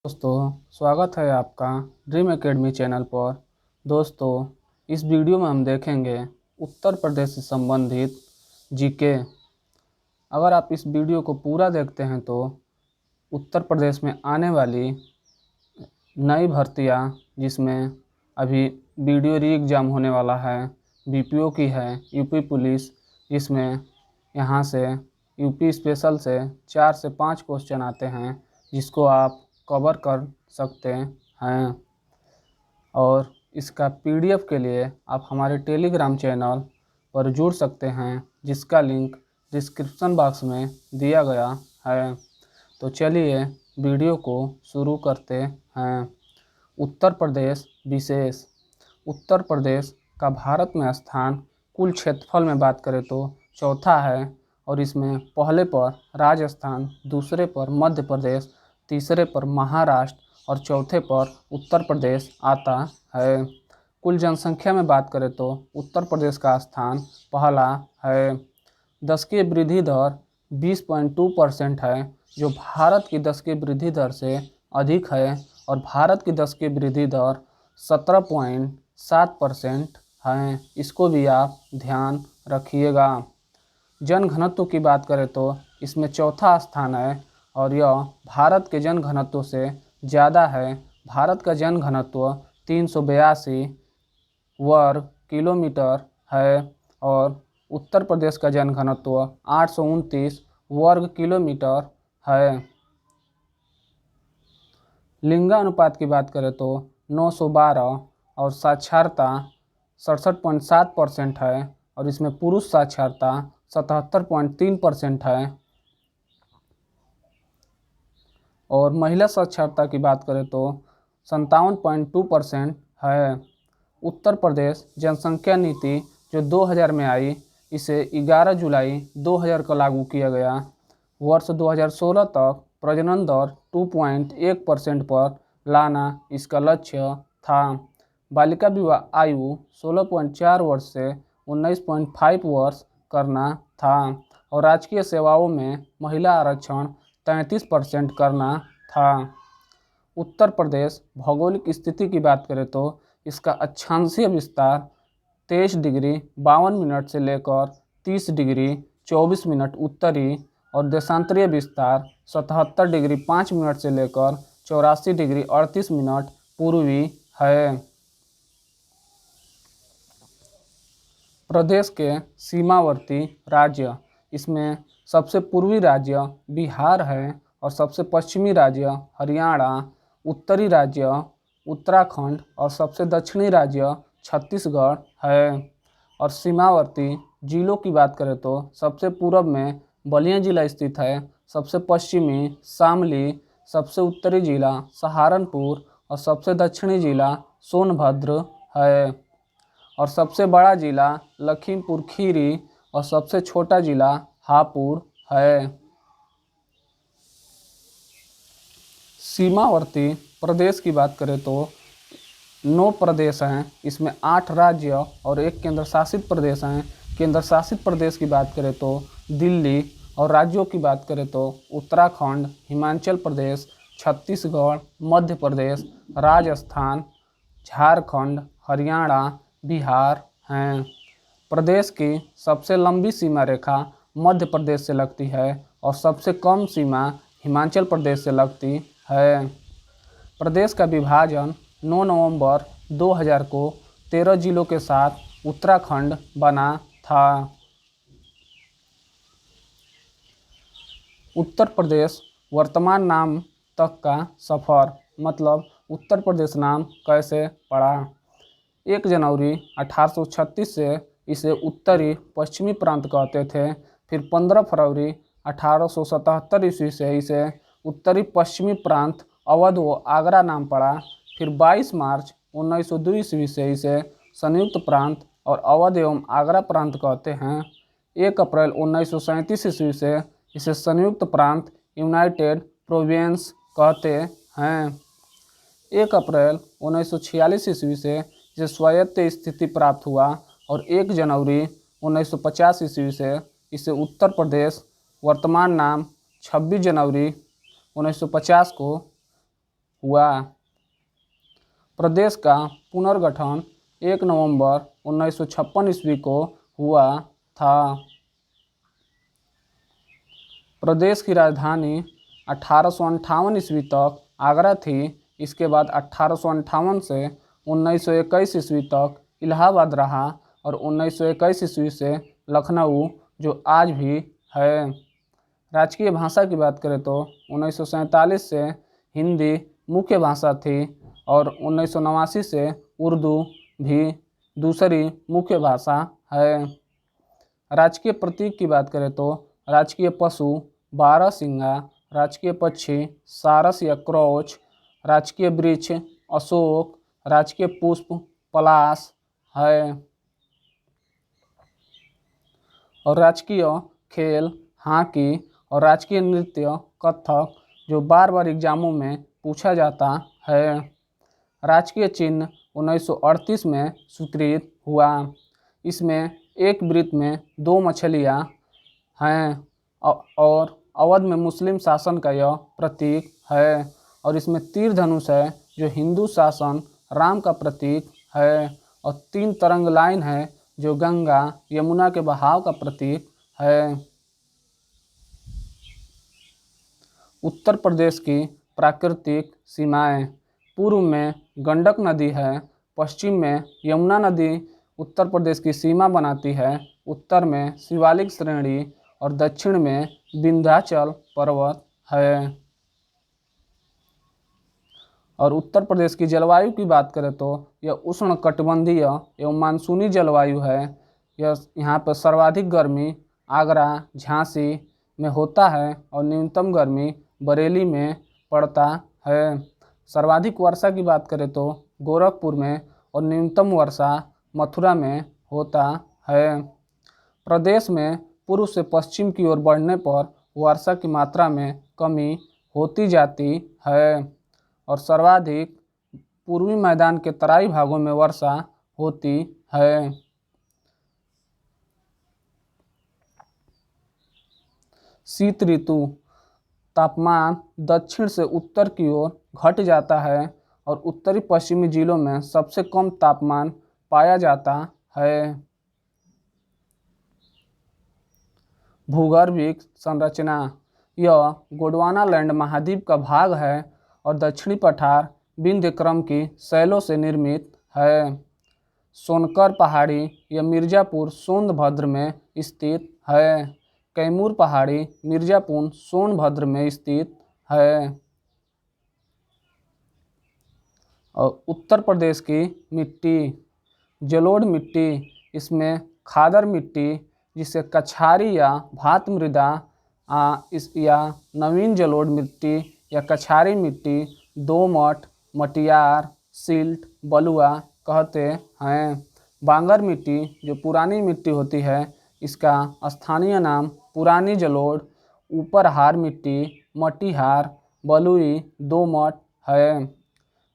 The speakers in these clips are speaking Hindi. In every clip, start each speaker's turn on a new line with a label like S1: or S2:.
S1: दोस्तों, स्वागत है आपका ड्रीम एकेडमी चैनल पर। दोस्तों, इस वीडियो में हम देखेंगे उत्तर प्रदेश से संबंधित जीके। अगर आप इस वीडियो को पूरा देखते हैं तो उत्तर प्रदेश में आने वाली नई भर्तियां, जिसमें अभी वीडियो री एग्ज़ाम होने वाला है, बीपीओ की है, यूपी पुलिस, जिसमें यहाँ से यूपी स्पेशल से 4 से 5 क्वेश्चन आते हैं, जिसको आप कवर कर सकते हैं। और इसका पीडीएफ के लिए आप हमारे टेलीग्राम चैनल पर जुड़ सकते हैं, जिसका लिंक डिस्क्रिप्शन बॉक्स में दिया गया है। तो चलिए वीडियो को शुरू करते हैं। उत्तर प्रदेश विशेष। उत्तर प्रदेश का भारत में स्थान कुल क्षेत्रफल में बात करें तो चौथा है, और इसमें पहले पर राजस्थान, दूसरे पर मध्य प्रदेश, तीसरे पर महाराष्ट्र और चौथे पर उत्तर प्रदेश आता है। कुल जनसंख्या में बात करें तो उत्तर प्रदेश का स्थान पहला है। दशकीय वृद्धि दर 20.2% है, जो भारत की दशकीय वृद्धि दर से अधिक है, और भारत की दशकीय वृद्धि दर 17.7% है। इसको भी आप ध्यान रखिएगा। जनघनत्व की बात करें तो इसमें चौथा स्थान है, और यह भारत के जनघनत्व से ज़्यादा है। भारत का जनघनत्व 382 वर्ग किलोमीटर है, और उत्तर प्रदेश का जनघनत्व 829 वर्ग किलोमीटर है। लिंगानुपात की बात करें तो 912, और साक्षरता 67.7% है, और इसमें पुरुष साक्षरता 77.3% है। और महिला साक्षरता की बात करें तो 57.2% है। उत्तर प्रदेश जनसंख्या नीति जो 2000 में आई, इसे 11 जुलाई 2000 को लागू किया गया। वर्ष 2016 तक प्रजनन दर 2.1% पर लाना इसका लक्ष्य था। बालिका विवाह आयु 16.4 वर्ष से 19.5 वर्ष करना था, और राजकीय सेवाओं में महिला आरक्षण 33% करना था। उत्तर प्रदेश भौगोलिक स्थिति की बात करें तो इसका अक्षांशीय विस्तार 23 डिग्री 52 मिनट से लेकर 30 डिग्री 24 मिनट उत्तरी, और देशांतरीय विस्तार 77 डिग्री 5 मिनट से लेकर 84 डिग्री 38 मिनट पूर्वी है। प्रदेश के सीमावर्ती राज्य, इसमें सबसे पूर्वी राज्य बिहार है, और सबसे पश्चिमी राज्य हरियाणा, उत्तरी राज्य उत्तराखंड, और सबसे दक्षिणी राज्य छत्तीसगढ़ है। और सीमावर्ती जिलों की बात करें तो सबसे पूर्व में बलिया जिला स्थित है, सबसे पश्चिमी शामली, सबसे उत्तरी जिला सहारनपुर, और सबसे दक्षिणी जिला सोनभद्र है। और सबसे बड़ा जिला लखीमपुर खीरी, और सबसे छोटा जिला हापुड़ है। सीमावर्ती प्रदेश की बात करें तो 9 प्रदेश हैं, इसमें 8 राज्य और 1 केंद्र शासित प्रदेश हैं। केंद्र शासित प्रदेश की बात करें तो दिल्ली, और राज्यों की बात करें तो उत्तराखंड, हिमाचल प्रदेश, छत्तीसगढ़, मध्य प्रदेश, राजस्थान, झारखंड, हरियाणा, बिहार हैं। प्रदेश की सबसे लंबी सीमा रेखा मध्य प्रदेश से लगती है, और सबसे कम सीमा हिमाचल प्रदेश से लगती है। प्रदेश का विभाजन 9 नवंबर 2000 को 13 जिलों के साथ उत्तराखंड बना था। उत्तर प्रदेश वर्तमान नाम तक का सफ़र, मतलब उत्तर प्रदेश नाम कैसे पड़ा। 1 जनवरी 1836 से इसे उत्तरी पश्चिमी प्रांत कहते थे। फिर 15 फरवरी 1877 ईस्वी से इसे उत्तरी पश्चिमी प्रांत अवध व आगरा नाम पड़ा। फिर 22 मार्च 1902 ईस्वी से इसे संयुक्त प्रांत और अवध एवं आगरा प्रांत कहते हैं। 1 अप्रैल 1937 ईस्वी से इसे संयुक्त प्रांत यूनाइटेड प्रोविंस कहते हैं। 1 अप्रैल 1946 ईस्वी से इसे स्वायत्त स्थिति प्राप्त हुआ, और 1 जनवरी 1950 ईस्वी से इसे उत्तर प्रदेश वर्तमान नाम 26 जनवरी 1950 को हुआ। प्रदेश का पुनर्गठन 1 नवंबर 1956 ईस्वी को हुआ था। प्रदेश की राजधानी 1858 ईस्वी तक आगरा थी। इसके बाद 1858 से 1921 ईस्वी तक इलाहाबाद रहा और 1921 ईस्वी से लखनऊ, जो आज भी है। राजकीय भाषा की बात करें तो 1947 से हिंदी मुख्य भाषा थी और 1989 से उर्दू भी दूसरी मुख्य भाषा है। राजकीय प्रतीक की बात करें तो राजकीय पशु बारहसिंगा, राजकीय पक्षी सारस या क्रोच, राजकीय वृक्ष अशोक, राजकीय पुष्प पलाश है। और राजकीय खेल हॉकी और राजकीय नृत्य कथक, जो बार बार एग्जामों में पूछा जाता है। राजकीय चिन्ह 1938 में स्वीकृत हुआ। इसमें एक वृत्त में 2 मछलियाँ हैं और अवध में मुस्लिम शासन का यह प्रतीक है। और इसमें तीर धनुष है, जो हिंदू शासन राम का प्रतीक है। और 3 तरंग लाइन है, जो गंगा यमुना के बहाव का प्रतीक है। उत्तर प्रदेश की प्राकृतिक सीमाएं: पूर्व में गंडक नदी है, पश्चिम में यमुना नदी उत्तर प्रदेश की सीमा बनाती है, उत्तर में शिवालिक श्रेणी और दक्षिण में विंध्याचल पर्वत है। और उत्तर प्रदेश की जलवायु की बात करें तो यह उष्णकटिबंधीय एवं मानसूनी जलवायु है। यहाँ पर सर्वाधिक गर्मी आगरा झांसी में होता है और न्यूनतम गर्मी बरेली में पड़ता है। सर्वाधिक वर्षा की बात करें तो गोरखपुर में और न्यूनतम वर्षा मथुरा में होता है। प्रदेश में पूर्व से पश्चिम की ओर बढ़ने पर वर्षा की मात्रा में कमी होती जाती है और सर्वाधिक पूर्वी मैदान के तराई भागों में वर्षा होती है। शीत ऋतु: तापमान दक्षिण से उत्तर की ओर घट जाता है और उत्तरी पश्चिमी जिलों में सबसे कम तापमान पाया जाता है। भूगर्भिक संरचना: यह गोंडवानालैंड महाद्वीप का भाग है और दक्षिणी पठार विंध्य क्रम की शैलों से निर्मित है। सोनकर पहाड़ी या मिर्जापुर सोनभद्र में स्थित है। कैमूर पहाड़ी मिर्जापुर सोनभद्र में स्थित है। और उत्तर प्रदेश की मिट्टी: जलोढ़ मिट्टी, इसमें खादर मिट्टी जिसे कछारी या भात मृदा या नवीन जलोढ़ मिट्टी या कछारी मिट्टी, दोमट, मटियार, सिल्ट, बलुआ कहते हैं। बांगर मिट्टी जो पुरानी मिट्टी होती है, इसका स्थानीय नाम पुरानी जलोढ़, ऊपरहार मिट्टी, मटीहार, बलुई, दोमट है।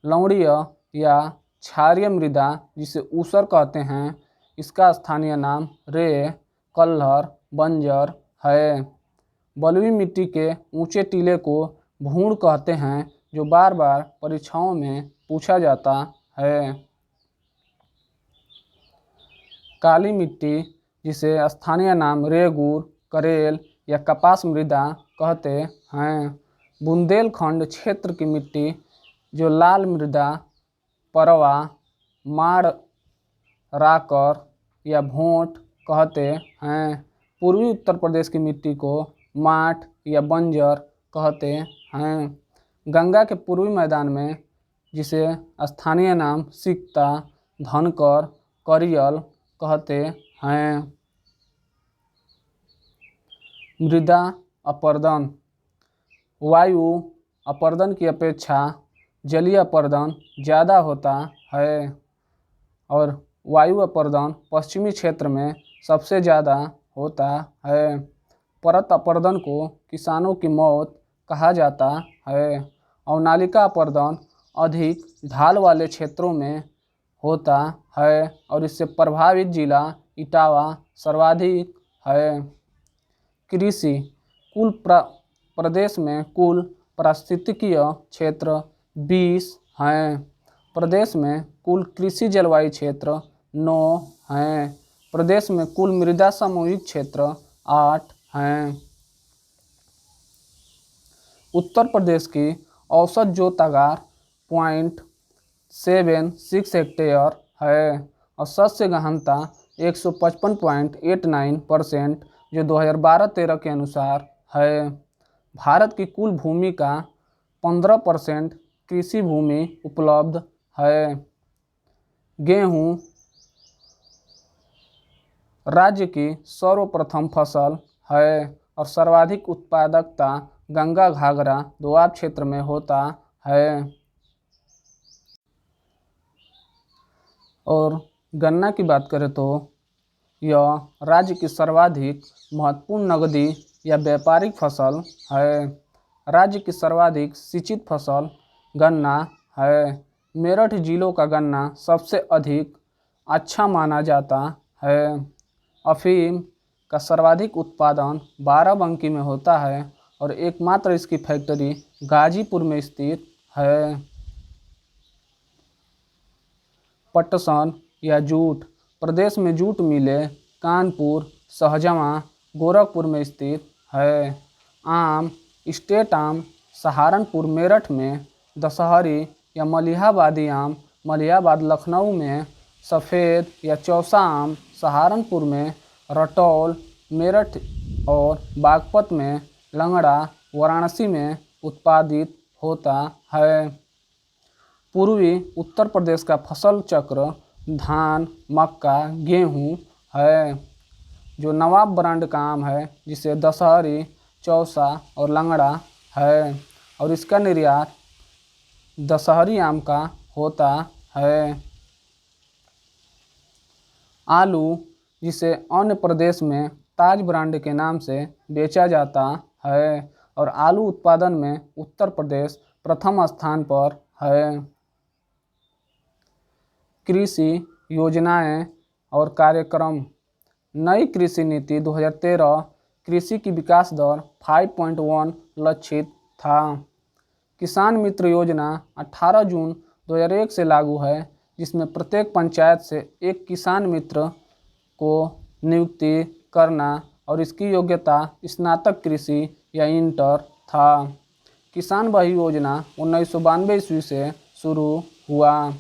S1: लवणीय या क्षारीय मृदा जिसे ऊसर कहते हैं, इसका स्थानीय नाम रे, कल्हर, बंजर है। बलुई मिट्टी के ऊंचे टीले को भूण कहते हैं, जो बार बार परीक्षाओं में पूछा जाता है। काली मिट्टी जिसे स्थानीय नाम रेगूर, करेल या कपास मृदा कहते हैं। बुंदेलखंड क्षेत्र की मिट्टी जो लाल मृदा, परवा, माड़, राकर या भोंट कहते हैं। पूर्वी उत्तर प्रदेश की मिट्टी को माठ या बंजर कहते हैं। गंगा के पूर्वी मैदान में जिसे स्थानीय नाम सिकता, धनकर, करियल कहते हैं। मृदा अपरदन: वायु अपरदन की अपेक्षा जलीय अपरदन ज़्यादा होता है और वायु अपरदन पश्चिमी क्षेत्र में सबसे ज़्यादा होता है। परत अपरदन को किसानों की मौत कहा जाता है। अवनालिका अपरदन अधिक ढाल वाले क्षेत्रों में होता है और इससे प्रभावित जिला इटावा सर्वाधिक है। कृषि: प्रदेश में कुल पारिस्थितिकीय क्षेत्र 20 हैं। प्रदेश में कुल कृषि जलवायु क्षेत्र 9 हैं। प्रदेश में कुल मृदा सामूहिक क्षेत्र 8 हैं। उत्तर प्रदेश की औसत जोतागार 0.76 हेक्टेयर है और शस्य गहनता 155.89% जो 2012-13 के अनुसार है। भारत की कुल भूमि का 15% कृषि भूमि उपलब्ध है। गेहूँ राज्य की सर्वप्रथम फसल है और सर्वाधिक उत्पादकता गंगा घाघरा दोआब क्षेत्र में होता है। और गन्ना की बात करें तो यह राज्य की सर्वाधिक महत्वपूर्ण नकदी या व्यापारिक फसल है। राज्य की सर्वाधिक सिंचित फसल गन्ना है। मेरठ जिलों का गन्ना सबसे अधिक अच्छा माना जाता है। अफीम का सर्वाधिक उत्पादन बाराबंकी में होता है और एकमात्र इसकी फैक्ट्री गाजीपुर में स्थित है। पटसन या जूट प्रदेश में जूट मिलें कानपुर, शाहजहाँ, गोरखपुर में स्थित है। आम स्टेट आम सहारनपुर मेरठ में, दशहरी या मलिहाबादी आम मलिहाबाद लखनऊ में, सफ़ेद या चौसा आम सहारनपुर में, रटौल मेरठ और बागपत में, लंगड़ा वाराणसी में उत्पादित होता है। पूर्वी उत्तर प्रदेश का फसल चक्र धान, मक्का, गेहूँ है जो नवाब ब्रांड का आम है जिसे दशहरी, चौसा और लंगड़ा है और इसका निर्यात दशहरी आम का होता है। आलू जिसे अन्य प्रदेश में ताज ब्रांड के नाम से बेचा जाता है और आलू उत्पादन में उत्तर प्रदेश प्रथम स्थान पर है। कृषि योजनाएं और कार्यक्रम। नई कृषि नीति 2013 कृषि की विकास दर 5.1 लक्षित था। किसान मित्र योजना 18 जून 2001 से लागू है जिसमें प्रत्येक पंचायत से एक किसान मित्र को नियुक्ति करना और इसकी योग्यता स्नातक कृषि या इंटर था। किसान भाई योजना 1992 ईस्वी से शुरू हुआ।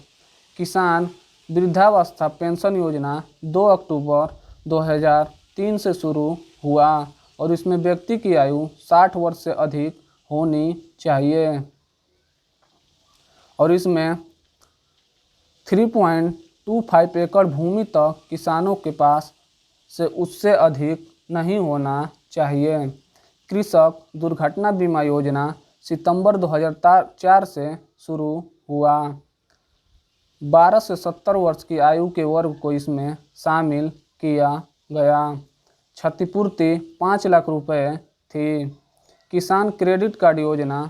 S1: किसान वृद्धावस्था पेंशन योजना 2 अक्टूबर 2003 से शुरू हुआ और इसमें व्यक्ति की आयु 60 वर्ष से अधिक होनी चाहिए और इसमें 3.25 एकड़ भूमि तक किसानों के पास से उससे अधिक नहीं होना चाहिए। कृषक दुर्घटना बीमा योजना सितंबर 2004 से शुरू हुआ। 12 से 70 वर्ष की आयु के वर्ग को इसमें शामिल किया गया। क्षतिपूर्ति 5 लाख रुपए थी। किसान क्रेडिट कार्ड योजना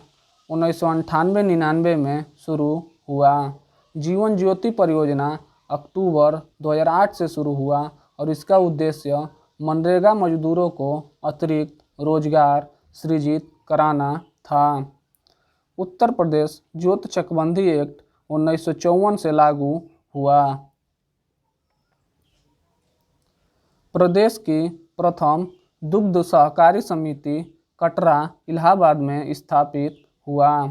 S1: 1998-99 में शुरू हुआ। जीवन ज्योति परियोजना अक्टूबर 2008 से शुरू हुआ और इसका उद्देश्य मनरेगा मजदूरों को अतिरिक्त रोजगार सृजित कराना था। उत्तर प्रदेश जोत चकबंदी एक्ट 1954 से लागू हुआ। प्रदेश की प्रथम दुग्ध सहकारी समिति कटरा इलाहाबाद में स्थापित हुआ।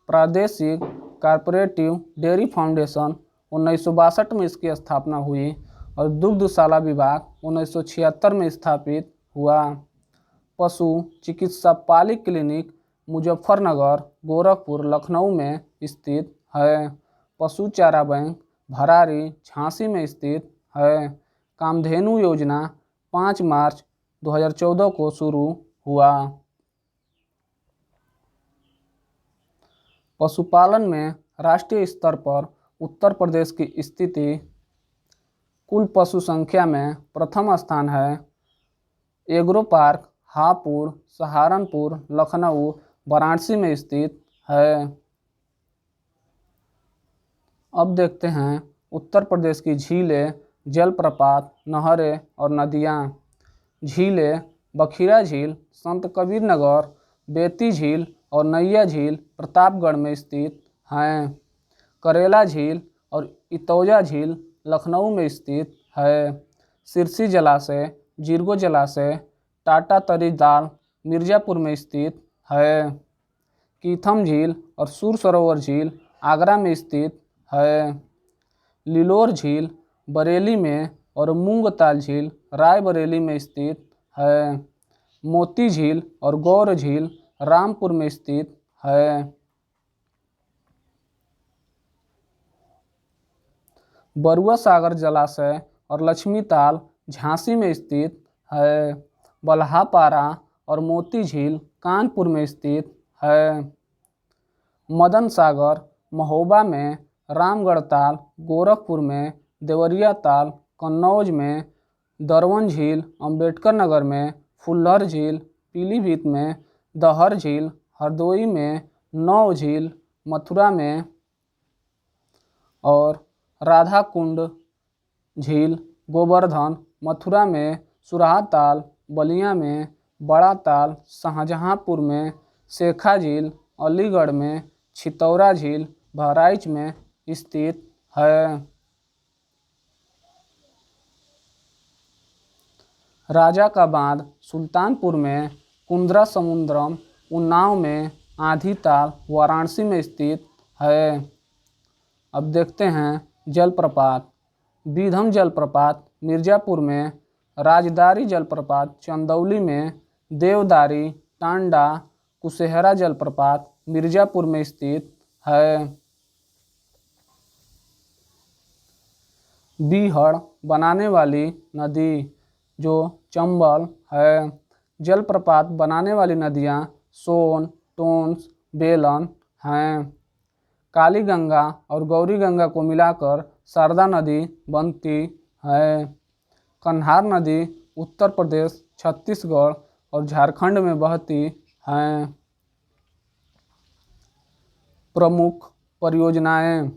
S1: प्रादेशिक कॉर्पोरेटिव डेयरी फाउंडेशन 1962 में इसकी स्थापना हुई और दुग्धशाला विभाग 1976 में स्थापित हुआ। पशु चिकित्सा पाली क्लिनिक मुजफ्फरनगर, गोरखपुर, लखनऊ में स्थित है। पशु चारा बैंक भरारी, झांसी में स्थित है। कामधेनु योजना 5 मार्च 2014 को शुरू हुआ। पशुपालन में राष्ट्रीय स्तर पर उत्तर प्रदेश की स्थिति कुल पशु संख्या में प्रथम स्थान है। एग्रो पार्क हापुड़, सहारनपुर, लखनऊ, वाराणसी में स्थित है। अब देखते हैं उत्तर प्रदेश की झीलें, जलप्रपात, नहरें और नदियाँ। झीलें बखीरा झील संत कबीर नगर, बेती झील और नैया झील प्रतापगढ़ में स्थित हैं। करेला झील और इतौजा झील लखनऊ में स्थित है। सिरसी जलाशय, जिरगो जलाशय, टाटा तरी दाल मिर्ज़ापुर में स्थित है। कीथम झील और सुर सरोवर झील आगरा में स्थित है। लिलोर झील बरेली में और मूंगताल झील रायबरेली में स्थित है। मोती झील और गौर झील रामपुर में स्थित है। बरुआ सागर जलाशय और लक्ष्मी ताल झांसी में स्थित है। बल्हापारा और मोती झील कानपुर में स्थित है। मदन सागर महोबा में, रामगढ़ ताल गोरखपुर में, देवरिया ताल कन्नौज में, दरवन झील अंबेडकर नगर में, फुल्लर झील पीलीभीत में, दहर झील हरदोई में, नौ झील मथुरा में और राधा कुंड झील गोवर्धन मथुरा में, सुरहा ताल बलिया में, बड़ा ताल शाहजहांपुर में, शेखा झील अलीगढ़ में, छितौरा झील बहराइच में स्थित है। राजा का बांध सुल्तानपुर में, कुंद्रा समुद्रम उन्नाव में, आधी ताल वाराणसी में स्थित है। अब देखते हैं जलप्रपात। बीधम जलप्रपात मिर्ज़ापुर में, राजदारी जलप्रपात चंदौली में, देवदारी टांडा कुशेहरा जलप्रपात मिर्ज़ापुर में स्थित है। बीहड़ बनाने वाली नदी जो चंबल है। जलप्रपात बनाने वाली नदियाँ सोन, टोंस, बेलन हैं। काली गंगा और गौरी गंगा को मिलाकर शारदा नदी बनती है। कन्हार नदी उत्तर प्रदेश, छत्तीसगढ़ और झारखंड में बहती हैं। प्रमुख परियोजनाएं।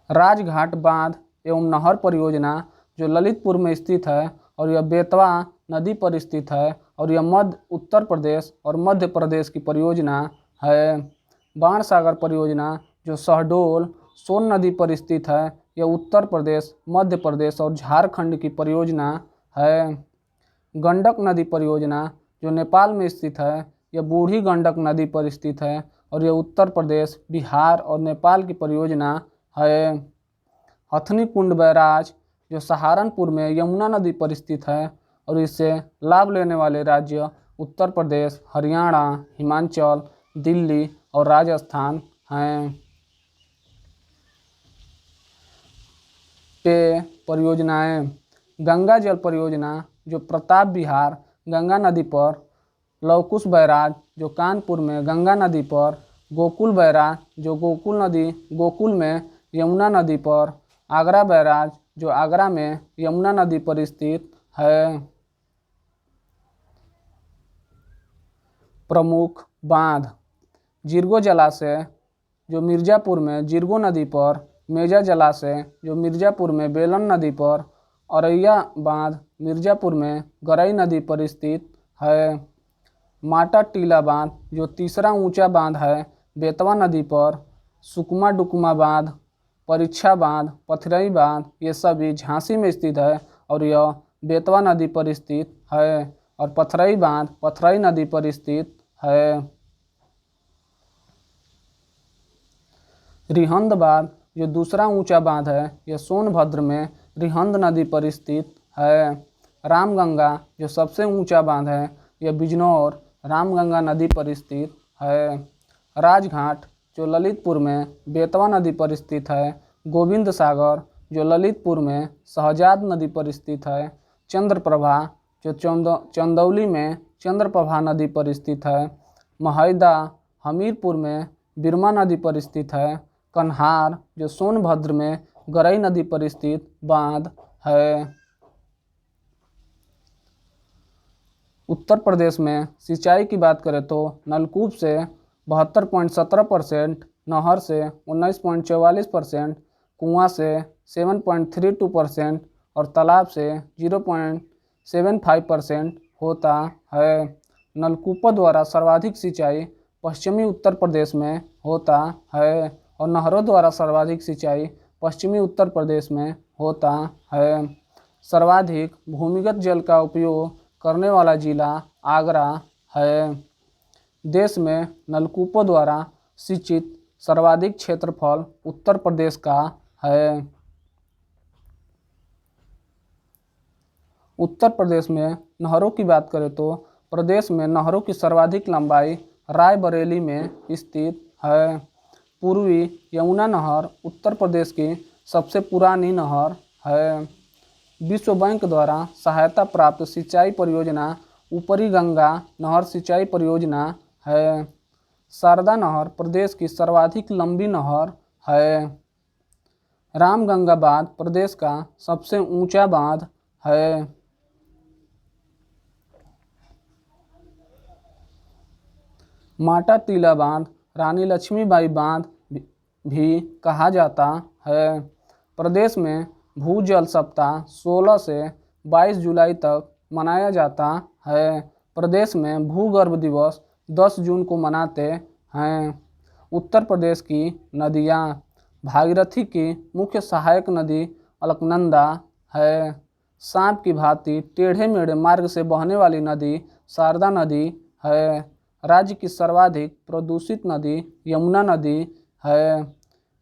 S1: राजघाट बांध एवं नहर परियोजना जो ललितपुर में स्थित है और यह बेतवा नदी पर स्थित है और यह उत्तर प्रदेश और मध्य प्रदेश की परियोजना है। बाणसागर परियोजना जो शहडोल सोन नदी पर स्थित है, यह उत्तर प्रदेश, मध्य प्रदेश और झारखंड की परियोजना है। गंडक नदी परियोजना जो नेपाल में स्थित है, यह बूढ़ी गंडक नदी पर स्थित है और यह उत्तर प्रदेश, बिहार और नेपाल की परियोजना है। हथनी कुंड बैराज जो सहारनपुर में यमुना नदी पर स्थित है और इससे लाभ लेने वाले राज्य उत्तर प्रदेश, हरियाणा, हिमाचल, दिल्ली और राजस्थान हैं। पेय परियोजनाएं। गंगा जल परियोजना जो प्रताप विहार गंगा नदी पर, लवकुश बैराज जो कानपुर में गंगा नदी पर, गोकुल बैराज जो गोकुल नदी गोकुल में यमुना नदी पर, आगरा बैराज जो आगरा में यमुना नदी पर स्थित है। प्रमुख बांध। जिरगो जलाशय जो मिर्ज़ापुर में जिरगो नदी पर, मेजा जलाशय जो मिर्ज़ापुर में बेलन नदी पर, औरैया बांध मिर्ज़ापुर में गरई नदी पर स्थित है। माटा टीला बांध जो तीसरा ऊंचा बांध है बेतवा नदी पर, सुकमा डुकमा बांध, परीक्षा बांध, पथरई बांध ये सभी झांसी में स्थित है और यह बेतवा नदी पर स्थित है और पथरई बांध पथरई नदी पर स्थित है। रिहंद बांध जो दूसरा ऊंचा बांध है, यह सोनभद्र में रिहंद नदी पर स्थित है। रामगंगा जो सबसे ऊंचा बांध है, यह बिजनौर रामगंगा नदी पर स्थित है। राजघाट जो ललितपुर में बेतवा नदी पर स्थित है। गोविंद सागर जो ललितपुर में शहजाद नदी पर स्थित है। चंद्रप्रभा जो चंदौली में चंद्रप्रभा नदी पर स्थित है। महैदा हमीरपुर में बिरमा नदी पर स्थित है। कन्हार जो सोनभद्र में गरई नदी पर स्थित बांध है। उत्तर प्रदेश में सिंचाई की बात करें तो नलकूप से 72.17%, नहर से 19.44%, कुआं से 7.32% और तालाब से 0.75% होता है। नलकूपों द्वारा सर्वाधिक सिंचाई पश्चिमी उत्तर प्रदेश में होता है और नहरों द्वारा सर्वाधिक सिंचाई पश्चिमी उत्तर प्रदेश में होता है। सर्वाधिक भूमिगत जल का उपयोग करने वाला जिला आगरा है। देश में नलकूपों द्वारा सिंचित सर्वाधिक क्षेत्रफल उत्तर प्रदेश का है। उत्तर प्रदेश में नहरों की बात करें तो प्रदेश में नहरों की सर्वाधिक लंबाई रायबरेली में स्थित है। पूर्वी यमुना नहर उत्तर प्रदेश की सबसे पुरानी नहर है। विश्व बैंक द्वारा सहायता प्राप्त सिंचाई परियोजना ऊपरी गंगा नहर सिंचाई परियोजना है। शारदा नहर प्रदेश की सर्वाधिक लंबी नहर है। रामगंगा बांध प्रदेश का सबसे ऊंचा बांध है। माटा टीला बांध रानी लक्ष्मीबाई बांध भी कहा जाता है। प्रदेश में भूजल सप्ताह 16 से 22 जुलाई तक मनाया जाता है। प्रदेश में भूगर्भ दिवस 10 जून को मनाते हैं। उत्तर प्रदेश की नदियाँ भागीरथी की मुख्य सहायक नदी अलकनंदा है। सांप की भांति टेढ़े मेढ़े मार्ग से बहने वाली नदी शारदा नदी है। राज्य की सर्वाधिक प्रदूषित नदी यमुना नदी है।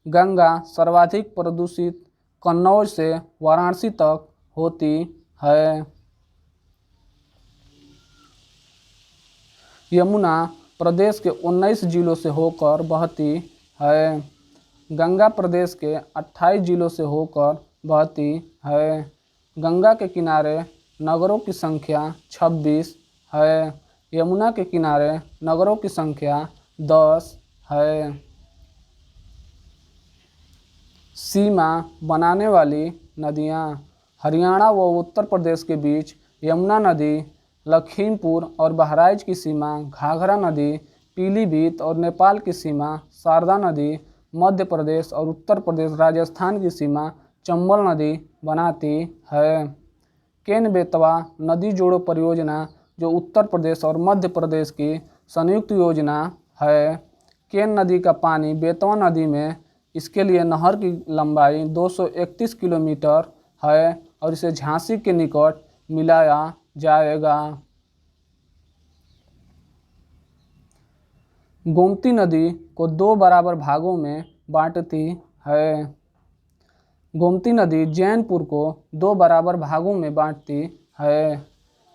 S1: गंगा सर्वाधिक प्रदूषित कन्नौज से वाराणसी तक होती है। यमुना प्रदेश के 19 जिलों से होकर बहती है। गंगा प्रदेश के 28 जिलों से होकर बहती है। गंगा के किनारे नगरों की संख्या 26 है। यमुना के किनारे नगरों की संख्या 10 है। सीमा बनाने वाली नदियाँ हरियाणा व उत्तर प्रदेश के बीच यमुना नदी, लखीमपुर और बहराइच की सीमा घाघरा नदी, पीलीभीत और नेपाल की सीमा शारदा नदी, मध्य प्रदेश और उत्तर प्रदेश राजस्थान की सीमा चंबल नदी बनाती है। केन बेतवा नदी जोड़ो परियोजना जो उत्तर प्रदेश और मध्य प्रदेश की संयुक्त योजना है। केन नदी का पानी बेतवा नदी में इसके लिए नहर की लंबाई 231 किलोमीटर है और इसे झांसी के निकट मिलाया जाएगा। गोमती नदी को 2 बराबर भागों में बांटती है। गोमती नदी जैनपुर को 2 बराबर भागों में बांटती है।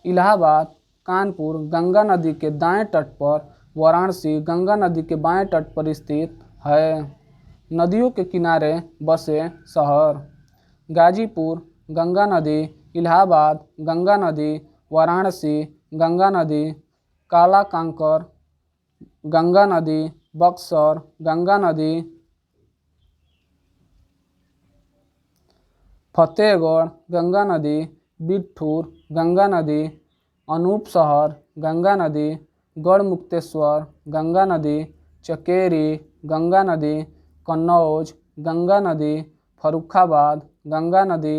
S1: इलाहाबाद कानपुर गंगा नदी के दाएं तट पर, वाराणसी गंगा नदी के बाएं तट पर स्थित है। नदियों के किनारे बसे शहर गाजीपुर गंगा नदी, इलाहाबाद गंगा नदी, वाराणसी गंगा नदी, काला कांकर गंगा नदी, बक्सर गंगा नदी, फतेहगढ़ गंगा नदी, बिठूर गंगा नदी, अनूपशहर गंगा नदी, गढ़मुक्तेश्वर गंगा नदी, चकेरी गंगा नदी, कन्नौज गंगा नदी, फर्रुखाबाद गंगा नदी,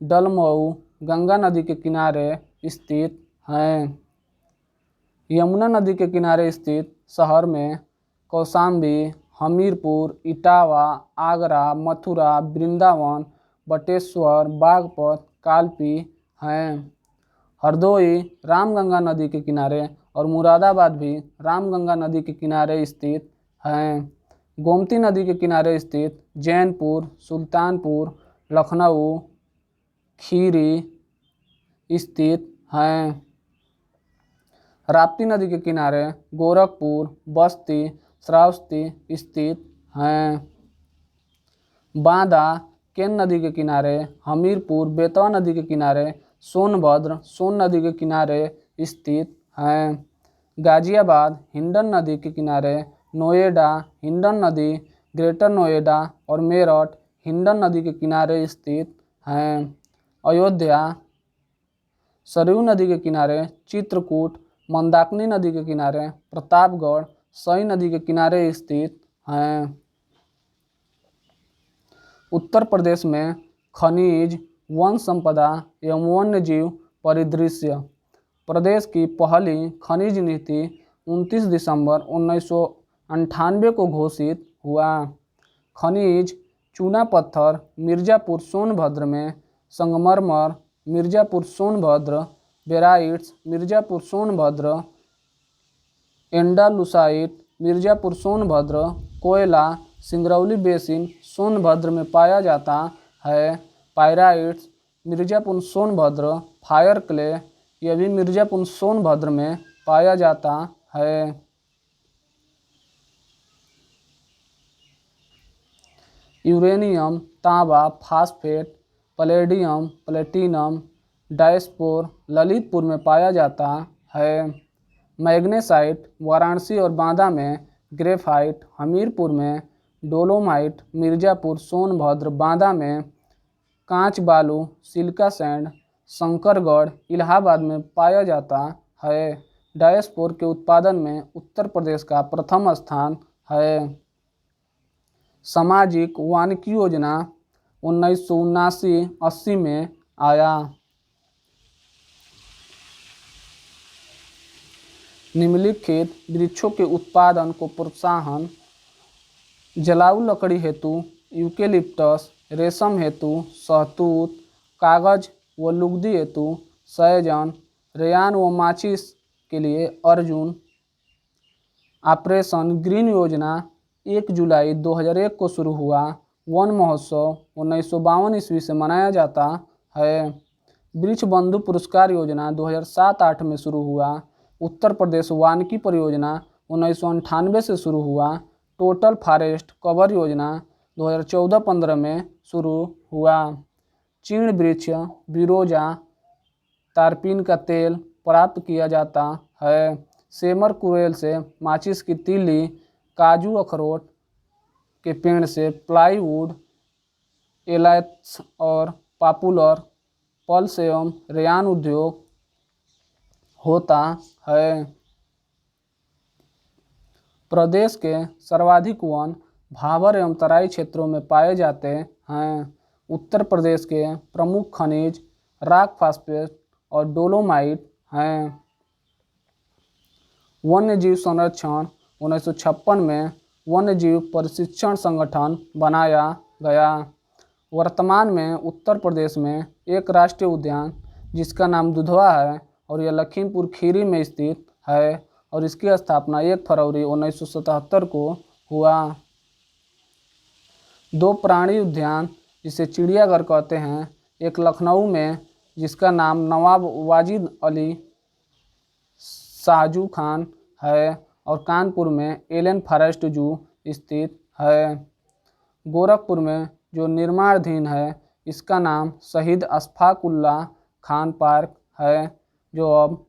S1: डलमऊ गंगा नदी के किनारे स्थित हैं। यमुना नदी के किनारे स्थित शहर में कौशाम्बी, हमीरपुर, इटावा, आगरा, मथुरा, वृंदावन, बटेश्वर, बागपत, कालपी हैं। हरदोई रामगंगा नदी के किनारे और मुरादाबाद भी रामगंगा नदी के किनारे स्थित हैं। गोमती नदी के किनारे स्थित जैनपुर, सुल्तानपुर, लखनऊ, खीरी स्थित हैं। राप्ती नदी के किनारे गोरखपुर, बस्ती, श्रावस्ती स्थित हैं। बांदा केन नदी के किनारे, हमीरपुर बेतवा नदी के किनारे, सोनभद्र सोन नदी के किनारे स्थित हैं। गाजियाबाद हिंडन नदी के किनारे, नोएडा हिंडन नदी, ग्रेटर नोएडा और मेरठ हिंडन नदी के किनारे स्थित हैं। अयोध्या सरयू नदी के किनारे, चित्रकूट मंदाकिनी नदी के किनारे, प्रतापगढ़ सई नदी के किनारे स्थित हैं। उत्तर प्रदेश में खनिज, वन संपदा एवं वन्य जीव परिदृश्य। प्रदेश की पहली खनिज नीति 29 दिसंबर 1998 को घोषित हुआ। खनिज चूना पत्थर मिर्ज़ापुर सोनभद्र में, संगमरमर मिर्ज़ापुर सोनभद्र, बेराइट्स मिर्ज़ापुर सोनभद्र, एंडालुसाइट मिर्ज़ापुर सोनभद्र, कोयला सिंगरौली बेसिन सोनभद्र में पाया जाता है। Pyrites Mirzapur Sonbhadra, fire clay यह भी मिर्ज़ापुर सोनभद्र में पाया जाता है। यूरेनियम, तांबा, phosphate, palladium, platinum, diaspore Lalitpur में पाया जाता है। मैग्नेसाइट वाराणसी और बांदा में, ग्रेफाइट हमीरपुर में, डोलोमाइट मिर्ज़ापुर सोनभद्र बांदा में, कांच बालू सिलिका सैंड शंकरगढ़ इलाहाबाद में पाया जाता है। डायस्पोर के उत्पादन में उत्तर प्रदेश का प्रथम स्थान है। सामाजिक वानिकी योजना 1979-80 में आया। निम्नलिखित वृक्षों के उत्पादन को प्रोत्साहन: जलाऊ लकड़ी हेतु यूकेलिप्टस, रेशम हेतु शहतूत, कागज व लुगदी हेतु सैजन, रेयान व माचिस के लिए अर्जुन। ऑपरेशन ग्रीन योजना 1 जुलाई 2001 को शुरू हुआ। वन महोत्सव 1952 ईस्वी से मनाया जाता है। वृक्ष बंधु पुरस्कार योजना 2007-8 में शुरू हुआ। उत्तर प्रदेश वानिकी परियोजना 1998 से शुरू हुआ। टोटल फॉरेस्ट कवर योजना 2014-15 में शुरू हुआ। चीड़ वृक्ष बिरोजा तारपीन का तेल प्राप्त किया जाता है। सेमर कुरेल से माचिस की तीली, काजू अखरोट के पेड़ से प्लाईवुड, एलायत्स और पॉपुलर पल्स एवं रेयान उद्योग होता है। प्रदेश के सर्वाधिक वन भाबर एवं तराई क्षेत्रों में पाए जाते हैं। उत्तर प्रदेश के प्रमुख खनिज रॉक फास्फेट और डोलोमाइट हैं। वन्य जीव संरक्षण 1956 में वन्य जीव प्रशिक्षण संगठन बनाया गया। वर्तमान में उत्तर प्रदेश में एक राष्ट्रीय उद्यान जिसका नाम दुधवा है और यह लखीमपुर खीरी में स्थित है और इसकी स्थापना 1 फरवरी 1977 को हुआ। 2 प्राणी उद्यान जिसे चिड़ियाघर कहते हैं, एक लखनऊ में जिसका नाम नवाब वाजिद अली शाहजू खान है और कानपुर में एलन फॉरेस्ट जू स्थित है। गोरखपुर में जो निर्माणाधीन है इसका नाम शहीद अशफाक उल्लाह खान पार्क है जो अब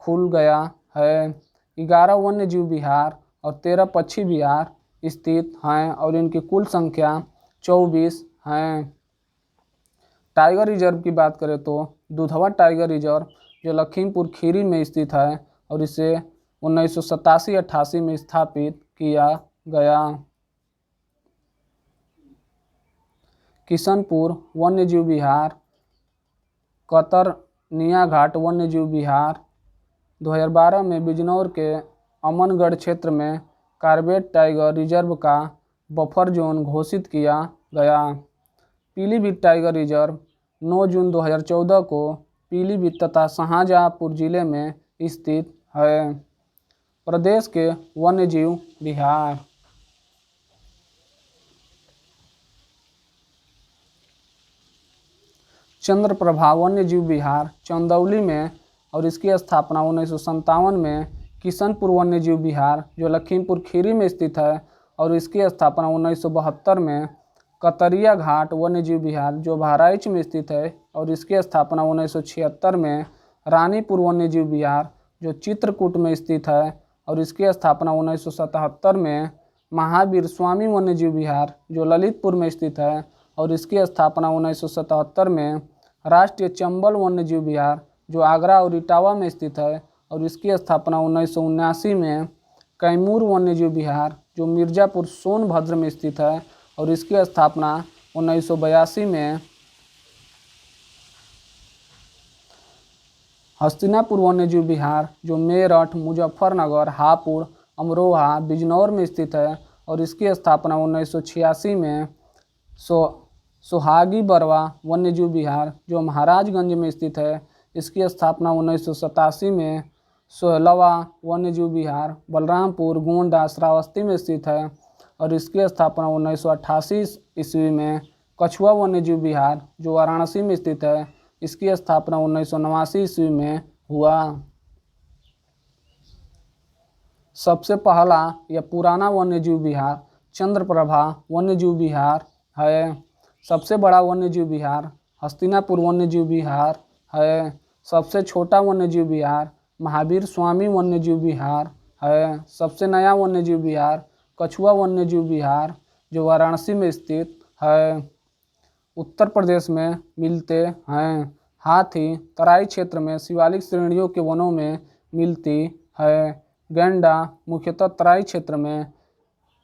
S1: खुल गया है। 11 वन्य जीव विहार और 13 पक्षी विहार स्थित हैं और इनकी कुल संख्या 24 हैं। टाइगर रिजर्व की बात करें तो दुधवा टाइगर रिजर्व जो लखीमपुर खीरी में स्थित है और इसे 1987-88 में स्थापित किया गया। किशनपुर वन्यजीव विहार, कतरनिया घाट वन्यजीव विहार 2012 में बिजनौर के अमनगढ़ क्षेत्र में कॉर्बेट टाइगर रिजर्व का बफर जोन घोषित किया गया। पीलीभीत टाइगर रिजर्व 9 जून 2014 को पीलीभीत तथा शाहजहाँपुर जिले में स्थित है। प्रदेश के वन्यजीव विहार: चंद्रप्रभा वन्यजीव विहार चंदौली में और इसकी स्थापना 1957 में। किशनपुर वन्यजीव विहार जो लखीमपुर खीरी में स्थित है और इसकी स्थापना 1972 में। कतरिया घाट वन्यजीव विहार जो बहराइच में स्थित है और इसकी स्थापना 1976 में। रानीपुर वन्यजीव विहार जो चित्रकूट में स्थित है और इसकी स्थापना 1977 में। महावीर स्वामी वन्यजीव विहार जो ललितपुर में स्थित है और इसकी स्थापना 1977 में। राष्ट्रीय चंबल वन्यजीव विहार जो आगरा और इटावा में स्थित है और इसकी स्थापना 1979 में। कैमूर वन्यजीव विहार जो मिर्ज़ापुर सोनभद्र में स्थित है और इसकी स्थापना 1982 में। हस्तिनापुर वन्यजीव विहार जो मेरठ, मुजफ्फरनगर, हापुड़ अमरोहा बिजनौर में स्थित है और इसकी स्थापना 1986 में सोहागी बरवा वन्यजीव विहार जो महाराजगंज में स्थित है, इसकी स्थापना 1987 में। सोहलवा वन्यजीव विहार बलरामपुर गोंडा श्रावस्ती में स्थित है और इसकी स्थापना 1988 ईस्वी में। कछुआ वन्यजीव विहार जो वाराणसी में स्थित है, इसकी स्थापना 1989 ईस्वी में हुआ। सबसे पहला या पुराना वन्यजीव विहार चंद्रप्रभा वन्यजीव विहार है। सबसे बड़ा वन्यजीव विहार हस्तिनापुर वन्यजीव विहार है। सबसे छोटा वन्यजीव विहार महावीर स्वामी वन्यजीव विहार है। सबसे नया वन्यजीव विहार कछुआ वन्यजीव विहार जो वाराणसी में स्थित है। उत्तर प्रदेश में मिलते हैं। हाथी तराई क्षेत्र में शिवालिक श्रेणियों के वनों में मिलती है। गैंडा मुख्यतः तराई क्षेत्र में।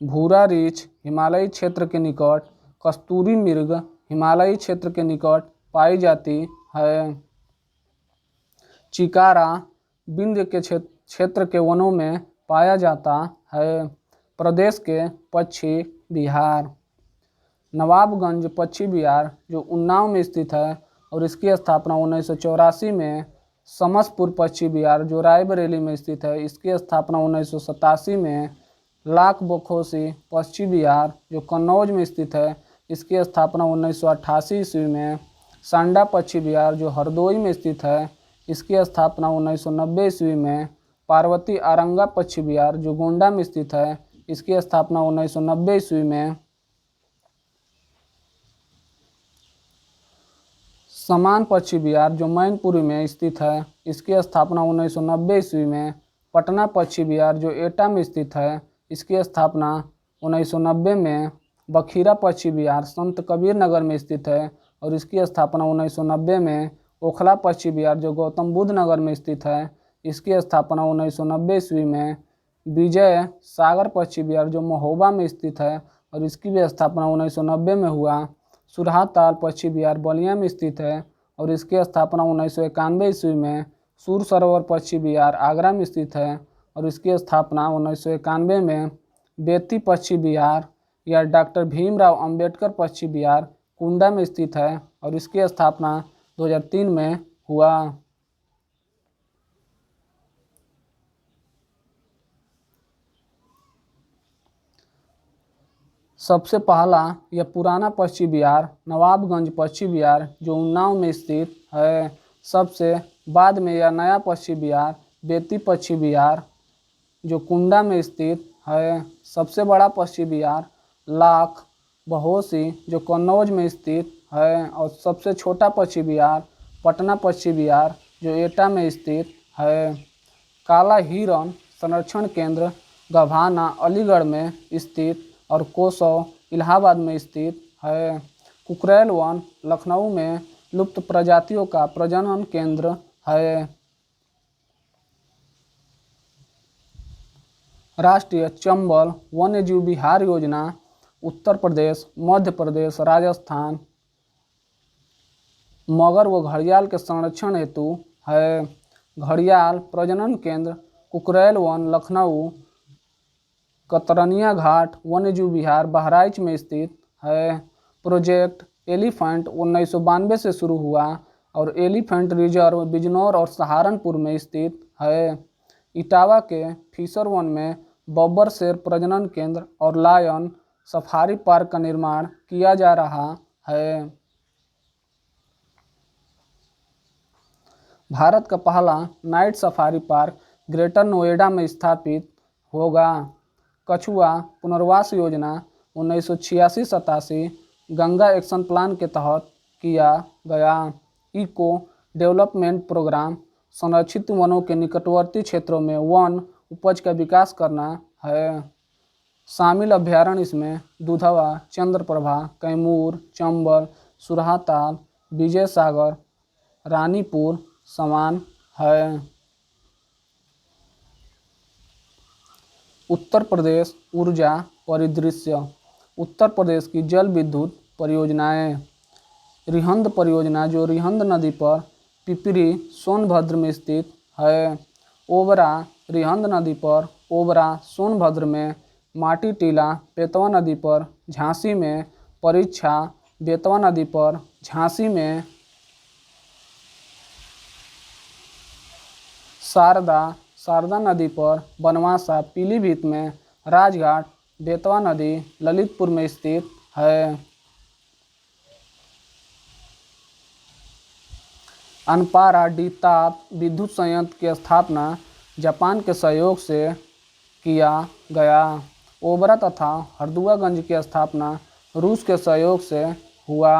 S1: भूरा रीछ हिमालयी क्षेत्र के निकट। कस्तूरी मृग हिमालयी क्षेत्र के निकट पाई जाती है। चिकारा विंध्य के क्षेत्र के वनों में पाया जाता है। प्रदेश के पक्षी विहार नवाबगंज पक्षी विहार जो उन्नाव में स्थित है और इसकी स्थापना 1984 में। समसपुर पक्षी विहार जो रायबरेली में स्थित है, इसकी स्थापना 1987 में। लाख बखोसी पक्षी विहार जो कन्नौज में स्थित है, इसकी स्थापना 1988 ईस्वी में। सांडा पक्षी विहार जो हरदोई में स्थित है, इसकी स्थापना 1990 ईस्वी में। पार्वती आरंगा पक्षी विहार जो गोंडा में स्थित है, इसकी स्थापना 1990 ईस्वी में। समान पक्षी विहार जो मैनपुरी में स्थित है, इसकी स्थापना 1990 ईस्वी में। पटना पक्षी विहार जो एटा में स्थित है, इसकी स्थापना 1990 में। बखीरा पक्षी विहार संत कबीर नगर में स्थित है और इसकी स्थापना 1990 में। ओखला पक्षी विहार जो गौतम बुद्ध नगर में स्थित है, इसकी स्थापना 1990 ईस्वी में। विजय सागर पक्षी विहार जो महोबा में स्थित है और इसकी भी स्थापना 1990 में हुआ। सुरहाताल पक्षी विहार बलिया में स्थित है और इसकी स्थापना 1991 ईस्वी में। सूर सरोवर पक्षी विहार आगरा में स्थित है और इसकी स्थापना 1991 में। बेती पक्षी विहार या डॉक्टर भीमराव अंबेडकर पक्षी विहार कुंडा में स्थित है और इसकी स्थापना 2003 में हुआ। सबसे पहला या पुराना पक्षी विहार नवाबगंज पक्षी विहार जो उन्नाव में स्थित है। सबसे बाद में यह नया पक्षी विहार बेती पक्षी विहार जो कुंडा में स्थित है। सबसे बड़ा पक्षी विहार लाख बहोसी जो कन्नौज में स्थित है और सबसे छोटा पक्षी विहार पटना पक्षी विहार जो एटा में स्थित है। काला हिरण संरक्षण केंद्र गभाना अलीगढ़ में स्थित और कोसो इलाहाबाद में स्थित है। कुकरेल वन लखनऊ में लुप्त प्रजातियों का प्रजनन केंद्र है। राष्ट्रीय चंबल वन्यजीव विहार योजना उत्तर प्रदेश, मध्य प्रदेश, राजस्थान मगर व घड़ियाल के संरक्षण हेतु है। घड़ियाल प्रजनन केंद्र कुकरेल वन लखनऊ। कतरनिया घाट वन्यजीव विहार बहराइच में स्थित है। प्रोजेक्ट एलिफेंट 1992 से शुरू हुआ और एलिफेंट रिजर्व बिजनौर और सहारनपुर में स्थित है। इटावा के फिशर वन में बब्बर शेर प्रजनन केंद्र और लायन सफारी पार्क का निर्माण किया जा रहा है। भारत का पहला night safari park greater Noida में स्थापित होगा। कछुआ पुनर्वास योजना 1986-87 गंगा एक्शन प्लान के तहत किया गया। इको डेवलपमेंट प्रोग्राम संरक्षित वनों के निकटवर्ती क्षेत्रों में वन उपज का विकास करना है। शामिल अभ्यारण्य इसमें दुधवा, चंद्रप्रभा, कैमूर, चंबल, सुरहाताल, विजय सागर, रानीपुर समान है। उत्तर प्रदेश ऊर्जा परिदृश्य। उत्तर प्रदेश की जल विद्युत परियोजनाएं। रिहंद परियोजना जो रिहंद नदी पर पिपरी सोनभद्र में स्थित है। ओबरा रिहंद नदी पर ओबरा सोनभद्र में, माटी टीला बेतवा नदी पर झांसी में, परीक्षा बेतवा नदी पर झांसी में, शारदा नदी पर बनवासा पीलीभीत में, राजघाट बेतवा नदी ललितपुर में स्थित है। अनपारा डी ताप विद्युत संयंत्र की स्थापना जापान के सहयोग से किया गया। ओबरा तथा हरदुआगंज की स्थापना रूस के सहयोग से हुआ।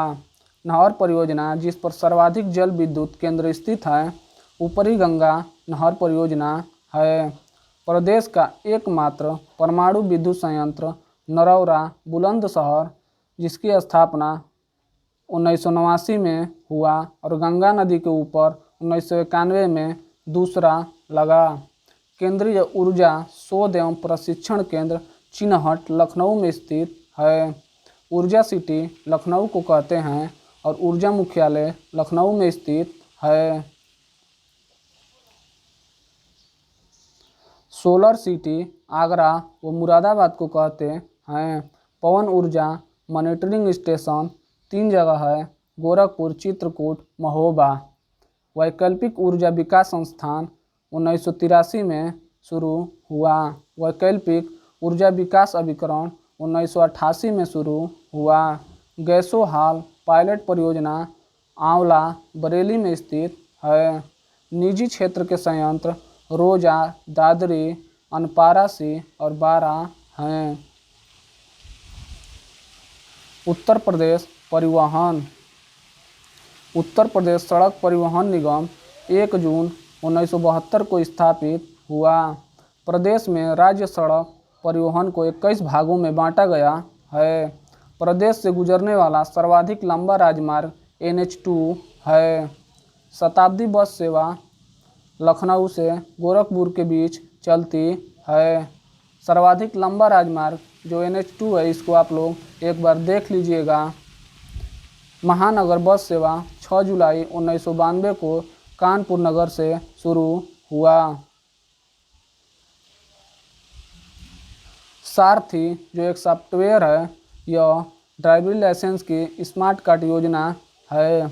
S1: नहर परियोजना जिस पर सर्वाधिक जल विद्युत केंद्र स्थित है, ऊपरी गंगा नहर परियोजना है। प्रदेश का एकमात्र परमाणु विद्युत संयंत्र नरौरा बुलंदशहर, जिसकी स्थापना 1989 में हुआ और गंगा नदी के ऊपर 1991 में दूसरा लगा। केंद्रीय ऊर्जा शोध एवं प्रशिक्षण केंद्र चिनहट लखनऊ में स्थित है। ऊर्जा सिटी लखनऊ को कहते हैं और ऊर्जा मुख्यालय लखनऊ में स्थित है। सोलर सिटी आगरा व मुरादाबाद को कहते हैं। पवन ऊर्जा मॉनिटरिंग स्टेशन 3 जगह है, गोरखपुर, चित्रकूट, महोबा। वैकल्पिक ऊर्जा विकास संस्थान 1983 में शुरू हुआ। वैकल्पिक ऊर्जा विकास अभिकरण 1988 में शुरू हुआ। गैसो हाल पायलट परियोजना आंवला बरेली में स्थित है। निजी क्षेत्र के संयंत्र रोजा, दादरी, अनपारासी और बारा हैं। उत्तर प्रदेश परिवहन। उत्तर प्रदेश सड़क परिवहन निगम 1 जून 1972 को स्थापित हुआ। प्रदेश में राज्य सड़क परिवहन को 21 भागों में बांटा गया है। प्रदेश से गुजरने वाला सर्वाधिक लंबा राजमार्ग NH2 है। शताब्दी बस सेवा लखनऊ से गोरखपुर के बीच चलती है। सर्वाधिक लंबा राजमार्ग जो NH2 है, इसको आप लोग एक बार देख लीजिएगा। महानगर बस सेवा 6 जुलाई 1992 को कानपुर नगर से शुरू हुआ। सारथी जो एक सॉफ्टवेयर है, यह ड्राइविंग लाइसेंस की स्मार्ट कार्ड योजना है।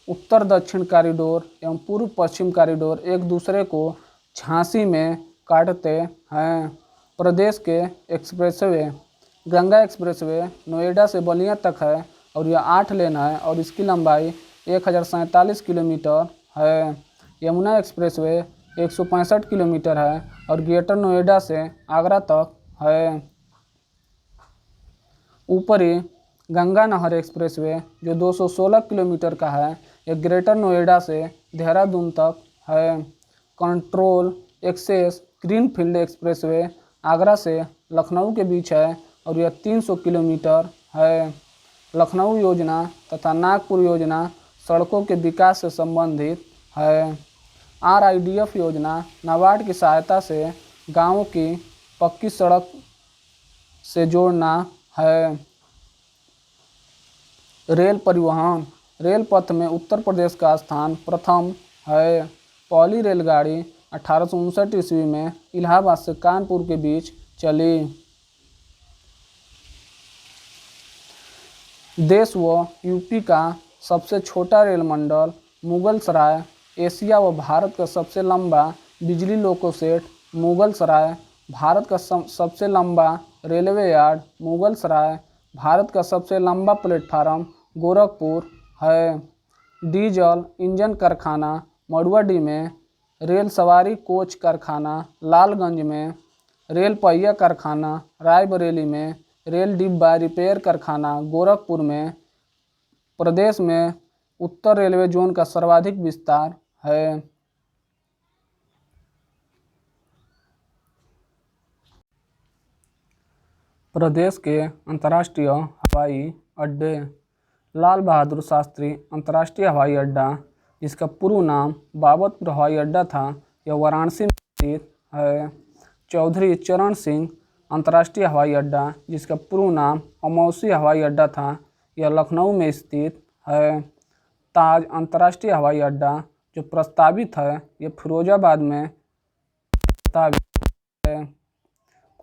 S1: उत्तर दक्षिण कॉरिडोर एवं पूर्व पश्चिम कॉरिडोर एक दूसरे को झांसी में काटते हैं। प्रदेश के एक्सप्रेसवे गंगा एक्सप्रेसवे नोएडा से बलिया तक है और यह 8 लेन है और इसकी लंबाई 1047 किलोमीटर है। यमुना एक्सप्रेसवे 165 किलोमीटर है और ग्रेटर नोएडा से आगरा तक है। ऊपरी गंगा नहर एक्सप्रेसवे जो 216 किलोमीटर का है, यह ग्रेटर नोएडा से देहरादून तक है। Control access greenfield expressway Agra से लखनऊ के बीच है और यह 300 किलोमीटर है। लखनऊ योजना तथा नागपुर योजना सड़कों के विकास से संबंधित है। RIDF योजना नाबार्ड की सहायता से गांवों की पक्की सड़क से जोड़ना है। रेल परिवहन रेल पथ में उत्तर प्रदेश का स्थान प्रथम है। पहली रेलगाड़ी 1859 ईस्वी में इलाहाबाद से कानपुर के बीच चली। देश व यूपी का सबसे छोटा रेल मंडल मुगल सराय, एशिया व भारत का सबसे लंबा बिजली लोको सेट मुगल सराय, भारत का सबसे लंबा रेलवे यार्ड मुगल सराय, भारत का सबसे लंबा प्लेटफार्म गोरखपुर है। डीजल इंजन कारखाना मड़ुआडीह में, रेल सवारी कोच कारखाना लालगंज में, रेल पहिया कारखाना रायबरेली में, रेल डिब्बा रिपेयर कारखाना गोरखपुर में। प्रदेश में उत्तर रेलवे जोन का सर्वाधिक विस्तार है। प्रदेश के अंतर्राष्ट्रीय हवाई अड्डे लाल बहादुर शास्त्री अंतर्राष्ट्रीय हवाई अड्डा, जिसका पूर्व नाम बाबतपुर हवाई अड्डा था, यह वाराणसी में स्थित है। चौधरी चरण सिंह अंतर्राष्ट्रीय हवाई अड्डा, जिसका पूर्व नाम अमौसी हवाई अड्डा था, यह लखनऊ में स्थित है। ताज अंतर्राष्ट्रीय हवाई अड्डा जो प्रस्तावित है, यह फिरोजाबाद में प्रस्तावित है।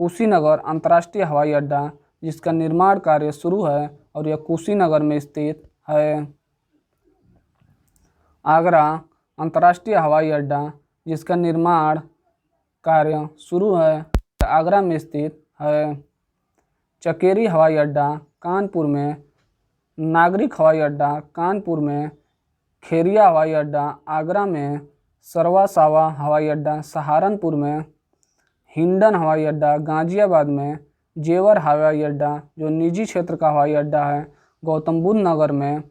S1: कुशीनगर अंतर्राष्ट्रीय हवाई अड्डा जिसका निर्माण कार्य शुरू है और यह कुशीनगर में स्थित है। आगरा अंतर्राष्ट्रीय हवाई अड्डा जिसका निर्माण कार्य शुरू है, आगरा में स्थित है। चकेरी हवाई अड्डा कानपुर में, नागरिक हवाई अड्डा कानपुर में, खेरिया हवाई अड्डा आगरा में, सरवा सावा हवाई अड्डा सहारनपुर में, हिंडन हवाई अड्डा गाजियाबाद में, जेवर हवाई अड्डा जो निजी क्षेत्र का हवाई अड्डा है गौतम बुद्ध नगर में,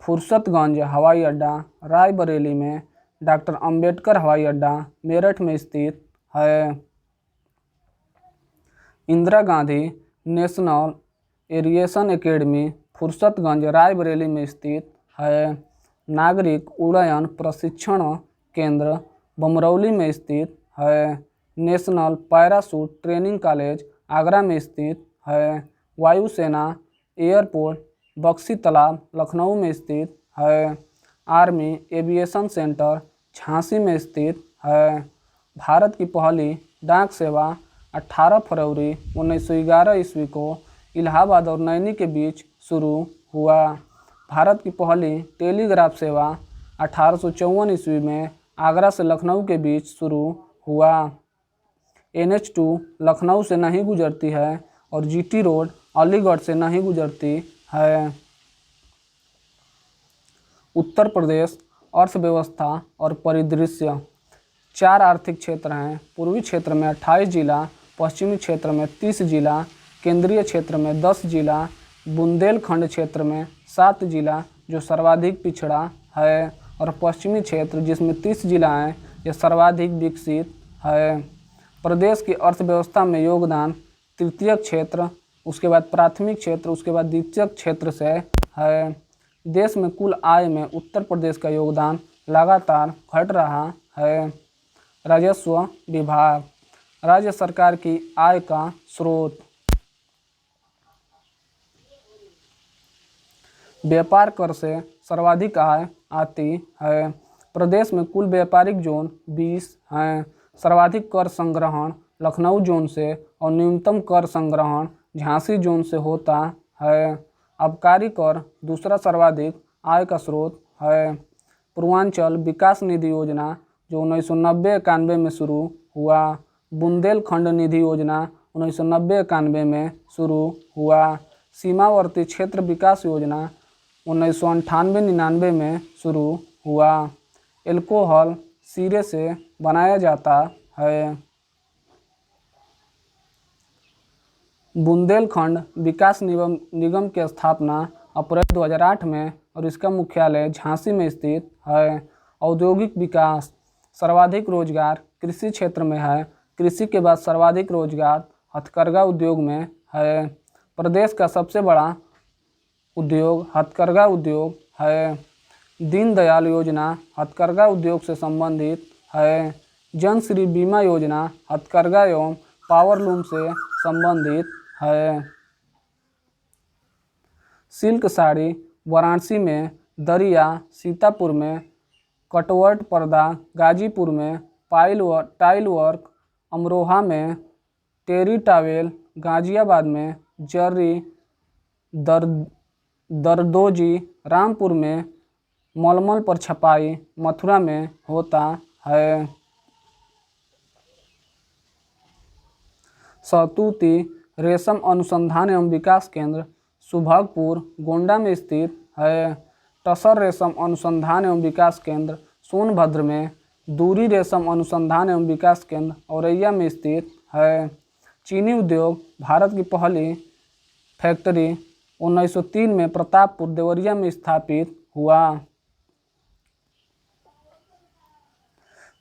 S1: फुर्सतगंज हवाई अड्डा रायबरेली में, डॉक्टर अंबेडकर हवाई अड्डा मेरठ में स्थित है। Indira Gandhi national aviation academy Fursatganj Raebareli में स्थित है। नागरिक उड्डयन प्रशिक्षण केंद्र बमरौली में स्थित है। National parachute training college Agra में स्थित है। वायुसेना एयरपोर्ट बक्सी तालाब लखनऊ में स्थित है। आर्मी एविएशन सेंटर झांसी में स्थित है। भारत की पहली डाक सेवा 18 फरवरी 1911 ईस्वी को इलाहाबाद और नैनी के बीच शुरू हुआ। भारत की पहली टेलीग्राफ सेवा 1854 ईस्वी में आगरा से लखनऊ के बीच शुरू हुआ। NH2 लखनऊ से नहीं गुजरती है और GT रोड अलीगढ़ से नहीं गुजरती है। उत्तर प्रदेश अर्थव्यवस्था और परिदृश्य। 4 आर्थिक क्षेत्र हैं। पूर्वी क्षेत्र में 28 जिला, पश्चिमी क्षेत्र में 30 जिला, केंद्रीय क्षेत्र में 10 जिला, बुंदेलखंड क्षेत्र में 7 जिला जो सर्वाधिक पिछड़ा है, और पश्चिमी क्षेत्र जिसमें 30 जिला हैं यह सर्वाधिक विकसित है। प्रदेश की अर्थव्यवस्था में योगदान तृतीयक क्षेत्र, उसके बाद प्राथमिक क्षेत्र, उसके बाद द्वितीयक क्षेत्र से है। देश में कुल आय में उत्तर प्रदेश का योगदान लगातार घट रहा है। राजस्व विभाग राज्य सरकार की आय का स्रोत। व्यापार कर से सर्वाधिक आय आती है। प्रदेश में कुल व्यापारिक जोन 20 हैं। सर्वाधिक कर संग्रहण लखनऊ जोन से और न्यूनतम कर संग्रहण झांसी जोन से होता है। आबकारी कर दूसरा सर्वाधिक आय का स्रोत है। पूर्वांचल विकास निधि योजना जो 1990-91 में शुरू हुआ। बुंदेलखंड निधि योजना 1990-91 में शुरू हुआ। सीमावर्ती क्षेत्र विकास योजना 1998-99 में शुरू हुआ। एल्कोहल सिरे से बनाया जाता है। बुंदेलखंड विकास निगम की स्थापना अप्रैल 2008 में और इसका मुख्यालय झांसी में स्थित है। औद्योगिक विकास सर्वाधिक रोजगार कृषि क्षेत्र में है। कृषि के बाद सर्वाधिक रोजगार हथकरघा उद्योग में है। प्रदेश का सबसे बड़ा उद्योग हथकरघा उद्योग है। दीनदयाल योजना हथकरघा उद्योग से संबंधित है। जन श्री बीमा योजना हथकरघा एवं पावरलूम से संबंधित है। सिल्क साड़ी वाराणसी में, दरिया सीतापुर में, कटवर्ट पर्दा गाजीपुर में, टाइल वर्क अमरोहा में, टेरी टावेल गाजियाबाद में, जर्री दरदोजी रामपुर में, मलमल पर छपाई मथुरा में होता है। सहतूती रेशम अनुसंधान एवं विकास केंद्र सुभगपुर गोंडा में स्थित है। टसर रेशम अनुसंधान एवं विकास केंद्र सोनभद्र में, दूरी रेशम अनुसंधान एवं विकास केंद्र औरैया में स्थित है। चीनी उद्योग भारत की पहली फैक्ट्री 1903 में प्रतापपुर देवरिया में स्थापित हुआ।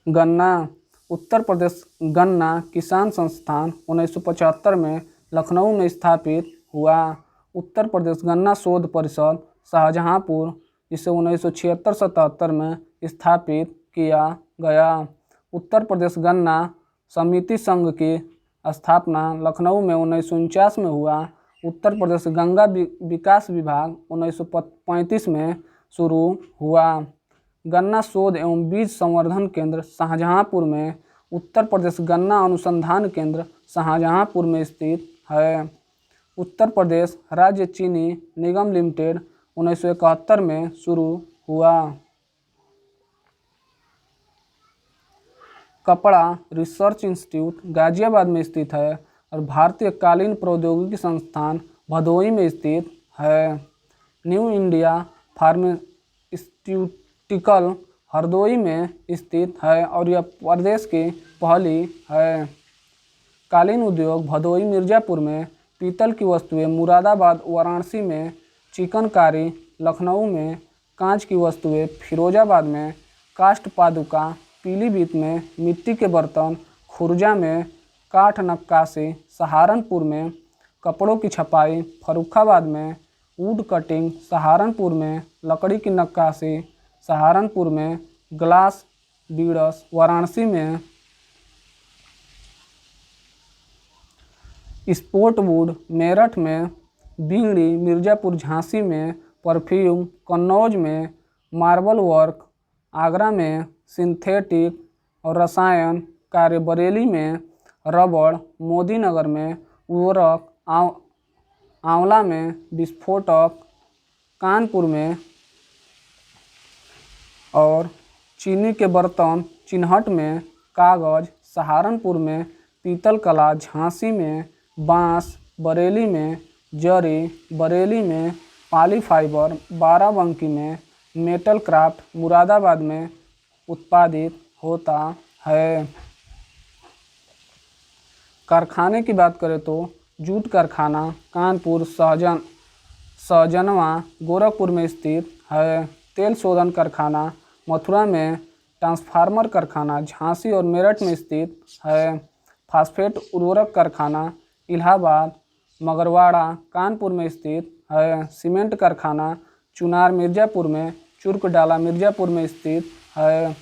S1: गन्ना उत्तर प्रदेश गन्ना किसान संस्थान 1975 में लखनऊ में स्थापित हुआ। उत्तर प्रदेश गन्ना शोध परिषद शाहजहांपुर जिसे 1976-77 में स्थापित किया गया। उत्तर प्रदेश गन्ना समिति संघ की स्थापना लखनऊ में 1949 में हुआ। उत्तर प्रदेश गंगा विकास विभाग 1935 में शुरू हुआ। गन्ना शोध एवं बीज संवर्धन केंद्र शाहजहांपुर में। उत्तर प्रदेश गन्ना अनुसंधान केंद्र शाहजहांपुर में स्थित है। उत्तर प्रदेश राज्य चीनी निगम लिमिटेड 1971 में शुरू हुआ। कपड़ा रिसर्च इंस्टीट्यूट गाजियाबाद में स्थित है और भारतीय कालीन प्रौद्योगिकी संस्थान भदोही में स्थित है। न्यू इंडिया फार्मास्यूटिकल हरदोई में स्थित है और यह प्रदेश की पहली है। कालीन उद्योग भदोही मिर्जापुर में, पीतल की वस्तुएं मुरादाबाद वाराणसी में, चिकनकारी लखनऊ में, कांच की वस्तुएं फिरोजाबाद में, काष्ठ पादुका पीलीभीत में, मिट्टी के बर्तन खुर्जा में, काठ नक्काशी सहारनपुर में, कपड़ों की छपाई फर्रुखाबाद में, वुड कटिंग सहारनपुर में, लकड़ी की नक्काशी सहारनपुर में, ग्लास बीड्स वाराणसी में, स्पोर्ट वुड मेरठ में, बीड़ी मिर्जापुर झांसी में, परफ्यूम कन्नौज में, मार्बल वर्क आगरा में, सिंथेटिक और रसायन कार्य बरेली में, रबड़ मोदीनगर में, उर्वरक आंवला में, विस्फोटक कानपुर में और चीनी के बर्तन चिन्हट में, कागज सहारनपुर में, पीतल कला झांसी में, बांस बरेली में, जरी बरेली में, पाली फाइबर बाराबंकी में, मेटल क्राफ्ट मुरादाबाद में उत्पादित होता है। कारखाने की बात करें तो जूट कारखाना कानपुर सहजनवा गोरखपुर में स्थित है। तेल शोधन कारखाना मथुरा में, ट्रांसफार्मर कारखाना झांसी और मेरठ में स्थित है। फास्फेट उर्वरक कारखाना इलाहाबाद मगरवाड़ा कानपुर में स्थित है। सीमेंट कारखाना चुनार मिर्जापुर में, चुर्कडाला मिर्जापुर में स्थित है।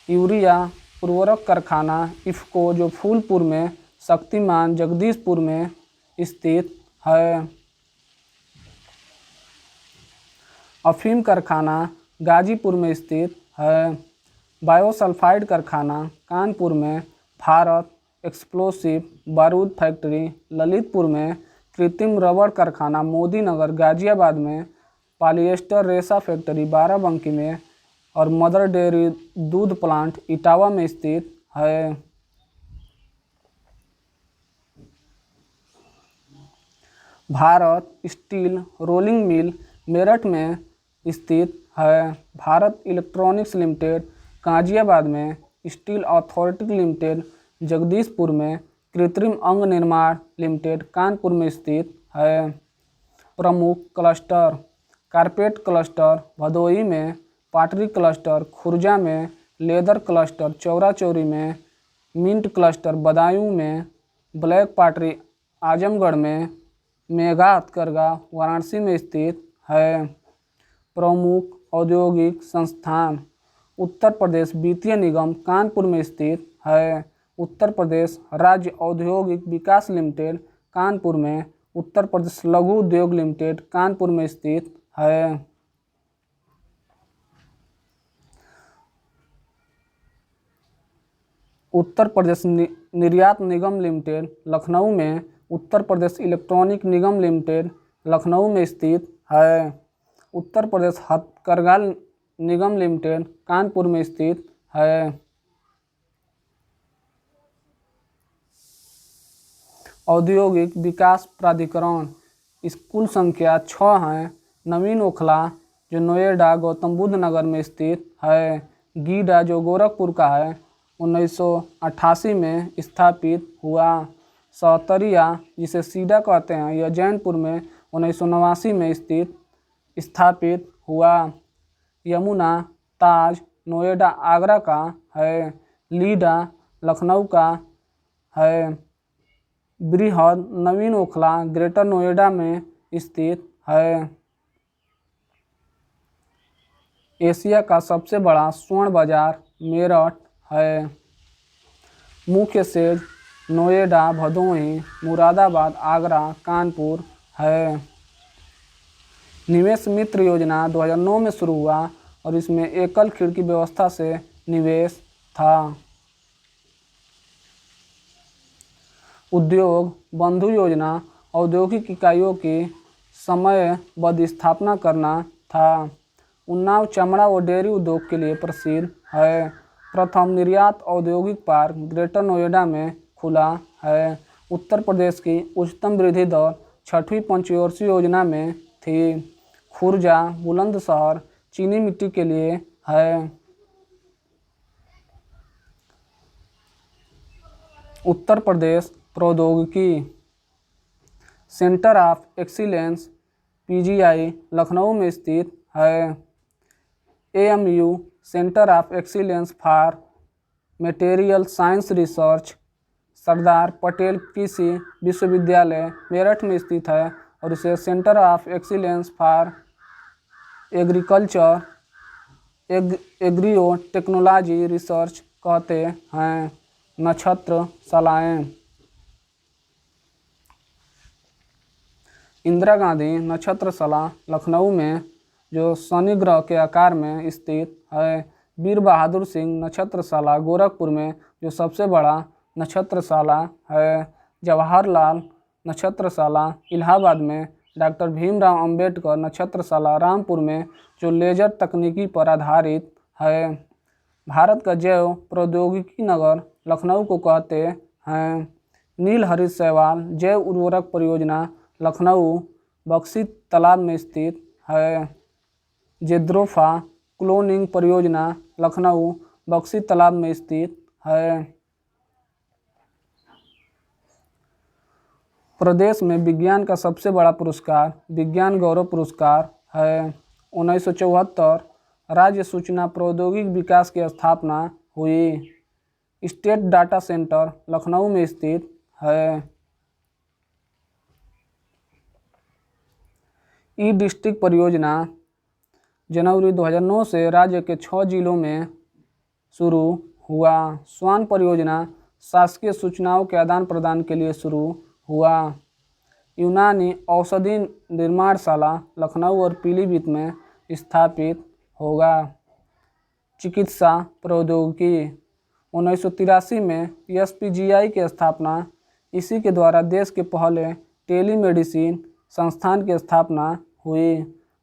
S1: यूरिया उर्वरक कारखाना इफ्को जो फूलपुर में, शक्तिमान जगदीशपुर में स्थित है। अफीम कारखाना गाजीपुर में स्थित है। बायोसल्फाइड कारखाना कानपुर में, भारत एक्सप्लोसिव बारूद फैक्ट्री ललितपुर में, कृत्रिम रबड़ कारखाना मोदीनगर गाजियाबाद में, पॉलिएस्टर रेशा फैक्ट्री बाराबंकी में और मदर डेयरी दूध प्लांट इटावा में स्थित है। Bharat steel rolling mill Meerut में स्थित है। भारत इलेक्ट्रॉनिक्स लिमिटेड गाजियाबाद में, स्टील अथॉरिटी लिमिटेड जगदीशपुर में, कृत्रिम अंग निर्माण लिमिटेड कानपुर में स्थित है। प्रमुख क्लस्टर कारपेट क्लस्टर भदोही में, पाटरी क्लस्टर खुर्जा में, लेदर क्लस्टर चौरा चौरी में, मिंट क्लस्टर बदायूं में, ब्लैक पाटरी आजमगढ़ में, मेगा हथकरघा वाराणसी में स्थित है। प्रमुख औद्योगिक संस्थान उत्तर प्रदेश वित्तीय निगम कानपुर में स्थित है। उत्तर प्रदेश राज्य औद्योगिक विकास लिमिटेड कानपुर में, उत्तर प्रदेश लघु उद्योग लिमिटेड कानपुर में स्थित है। उत्तर प्रदेश निर्यात निगम लिमिटेड लखनऊ में, उत्तर प्रदेश इलेक्ट्रॉनिक निगम लिमिटेड लखनऊ में स्थित है। उत्तर प्रदेश हथकरघा निगम लिमिटेड कानपुर में स्थित है। औद्योगिक विकास प्राधिकरण स्कूल संख्या 6 है। नवीन ओखला जो नोएडा गौतम बुद्ध नगर में स्थित है। गीडा जो गोरखपुर का है 1988 में स्थापित हुआ। सौतरिया जिसे सीडा कहते हैं यह जैनपुर में 1989 में स्थापित हुआ। यमुना ताज नोएडा आगरा का है। लीडा लखनऊ का है। बृहद नवीन ओखला ग्रेटर नोएडा में स्थित है। एशिया का सबसे बड़ा स्वर्ण बाजार मेरठ है। मुख्य शेड नोएडा भदोही मुरादाबाद आगरा कानपुर है। निवेश मित्र योजना 2009 में शुरू हुआ और इसमें एकल खिड़की व्यवस्था से निवेश था। उद्योग बंधु योजना औद्योगिक इकाइयों की समयबद्ध स्थापना करना था। उन्नाव चमड़ा व डेयरी उद्योग के लिए प्रसिद्ध है। प्रथम निर्यात औद्योगिक पार्क ग्रेटर नोएडा में खुला है। उत्तर प्रदेश की उच्चतम वृद्धि दर 6वीं पंचवर्षीय योजना में थी। खुर्जा बुलंदशहर चीनी मिट्टी के लिए है। उत्तर प्रदेश प्रौद्योगिकी centre of excellence PGI Lucknow में स्थित है। AMU centre of excellence for material science research Sardar Patel कृषि विश्वविद्यालय मेरठ में स्थित है और इसे centre of excellence for agriculture agro technology research कहते हैं। नक्षत्रशालाएँ इंदिरा गांधी नक्षत्रशाला लखनऊ में जो शनि ग्रह के आकार में स्थित है। वीर बहादुर सिंह नक्षत्रशाला गोरखपुर में जो सबसे बड़ा नक्षत्रशाला है। जवाहरलाल नक्षत्रशाला इलाहाबाद में। डॉक्टर भीमराव अंबेडकर नक्षत्रशाला रामपुर में जो लेजर तकनीकी पर आधारित है। भारत का जैव प्रौद्योगिकी नगर लखनऊ को कहते हैं। नील हरित शैवाल जैव उर्वरक परियोजना लखनऊ बक्सी तालाब में स्थित है। जेद्रोफा क्लोनिंग परियोजना लखनऊ बक्सी तालाब में स्थित है। प्रदेश में विज्ञान का सबसे बड़ा पुरस्कार विज्ञान गौरव पुरस्कार है। 1974 राज्य सूचना प्रौद्योगिकी विकास की स्थापना हुई। स्टेट डाटा सेंटर लखनऊ में स्थित है। ई डिस्ट्रिक्ट परियोजना जनवरी 2009 से राज्य के 6 जिलों में शुरू हुआ। स्वान परियोजना शासकीय सूचनाओं के आदान प्रदान के लिए शुरू हुआ। यूनानी औषधि निर्माणशाला लखनऊ और पीलीभीत में स्थापित होगा। चिकित्सा प्रौद्योगिकी 1983 में एसपीजीआई की स्थापना। इसी के द्वारा देश के पहले टेलीमेडिसिन संस्थान की स्थापना हुई।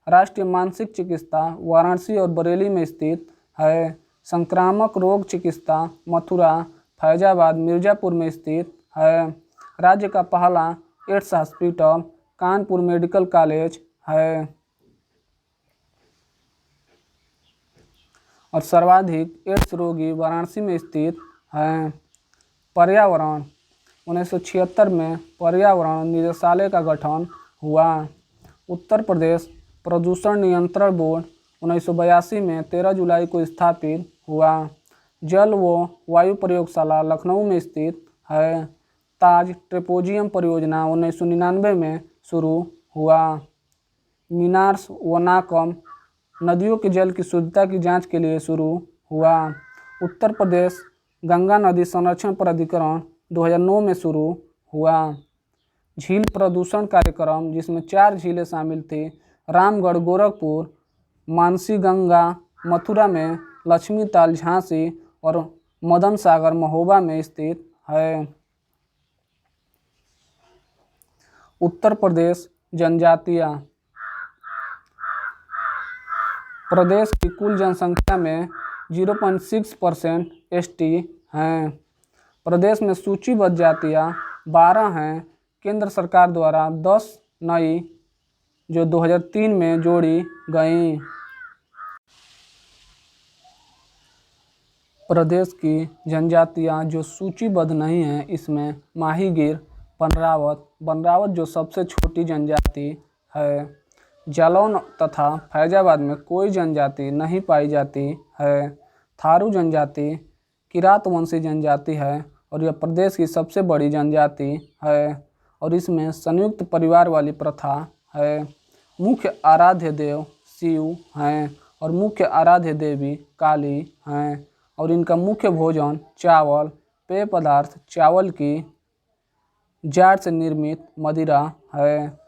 S1: राष्ट्रीय मानसिक चिकित्सा वाराणसी और बरेली में स्थित है। संक्रामक रोग चिकित्सा मथुरा फैजाबाद मिर्जापुर में स्थित है। राज्य का पहला AIDS hospital Kanpur medical college है। और सर्वाधिक एड्स रोगी वाराणसी में स्थित हैं। पर्यावरण 1976 में पर्यावरण निदेशालय का गठन हुआ। उत्तर प्रदेश प्रदूषण नियंत्रण बोर्ड 1982 में 13 जुलाई को स्थापित हुआ। जल व वायु प्रयोगशाला लखनऊ में स्थित है। ताज ट्रेपोजियम परियोजना 1999 में शुरू हुआ। मीनार्स व नाकम नदियों के जल की शुद्धता की जांच के लिए शुरू हुआ। उत्तर प्रदेश गंगा नदी संरक्षण प्राधिकरण 2009 में शुरू हुआ। झील प्रदूषण कार्यक्रम जिसमें 4 झीलें शामिल थी। रामगढ़ गोरखपुर, मानसी गंगा मथुरा में, लक्ष्मी ताल झांसी और मदन सागर महोबा में स्थित है। उत्तर प्रदेश जनजातियाँ प्रदेश की कुल जनसंख्या में 0.6% एसटी हैं। प्रदेश में सूचीबद्ध जातियाँ 12 हैं। केंद्र सरकार द्वारा 10 नई जो 2003 में जोड़ी गईं। प्रदेश की जनजातियाँ जो सूचीबद्ध नहीं हैं इसमें माहीगीर, बनरावत जो सबसे छोटी जनजाति है। जालौन तथा फैजाबाद में कोई जनजाति नहीं पाई जाती है। थारू जनजाति किरातवंशी जनजाति है और यह प्रदेश की सबसे बड़ी जनजाति है और इसमें संयुक्त परिवार वाली प्रथा है। मुख्य आराध्य देव शिव हैं और मुख्य आराध्य देवी काली हैं और इनका मुख्य भोजन चावल, पेय पदार्थ चावल की जाड़ से निर्मित मदिरा है।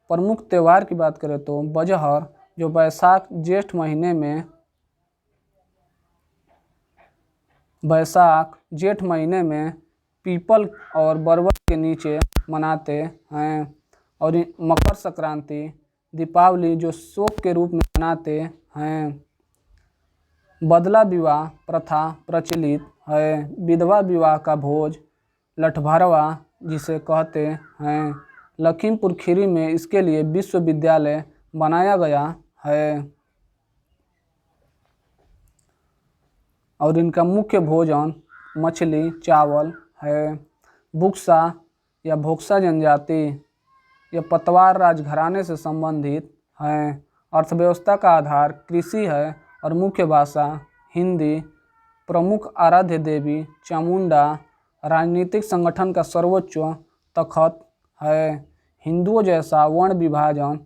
S1: प्रमुख त्यौहार की बात करें तो बजहर जो बैसाख जेठ महीने में पीपल और बरगद के नीचे मनाते हैं। और मकर संक्रांति, दीपावली जो शोक के रूप में मनाते हैं। बदला विवाह प्रथा प्रचलित है। विधवा विवाह का भोज लठभरवा जिसे कहते हैं। लखीमपुर खीरी में इसके लिए विश्वविद्यालय बनाया गया है। और इनका मुख्य भोजन मछली चावल है। बुक्सा या भोक्सा जनजाति यह पतवार राजघराने से संबंधित हैं। अर्थव्यवस्था का आधार कृषि है और मुख्य भाषा हिंदी। प्रमुख आराध्य देवी चामुंडा। राजनीतिक संगठन का सर्वोच्च तख्त है। हिंदुओं जैसा वर्ण विभाजन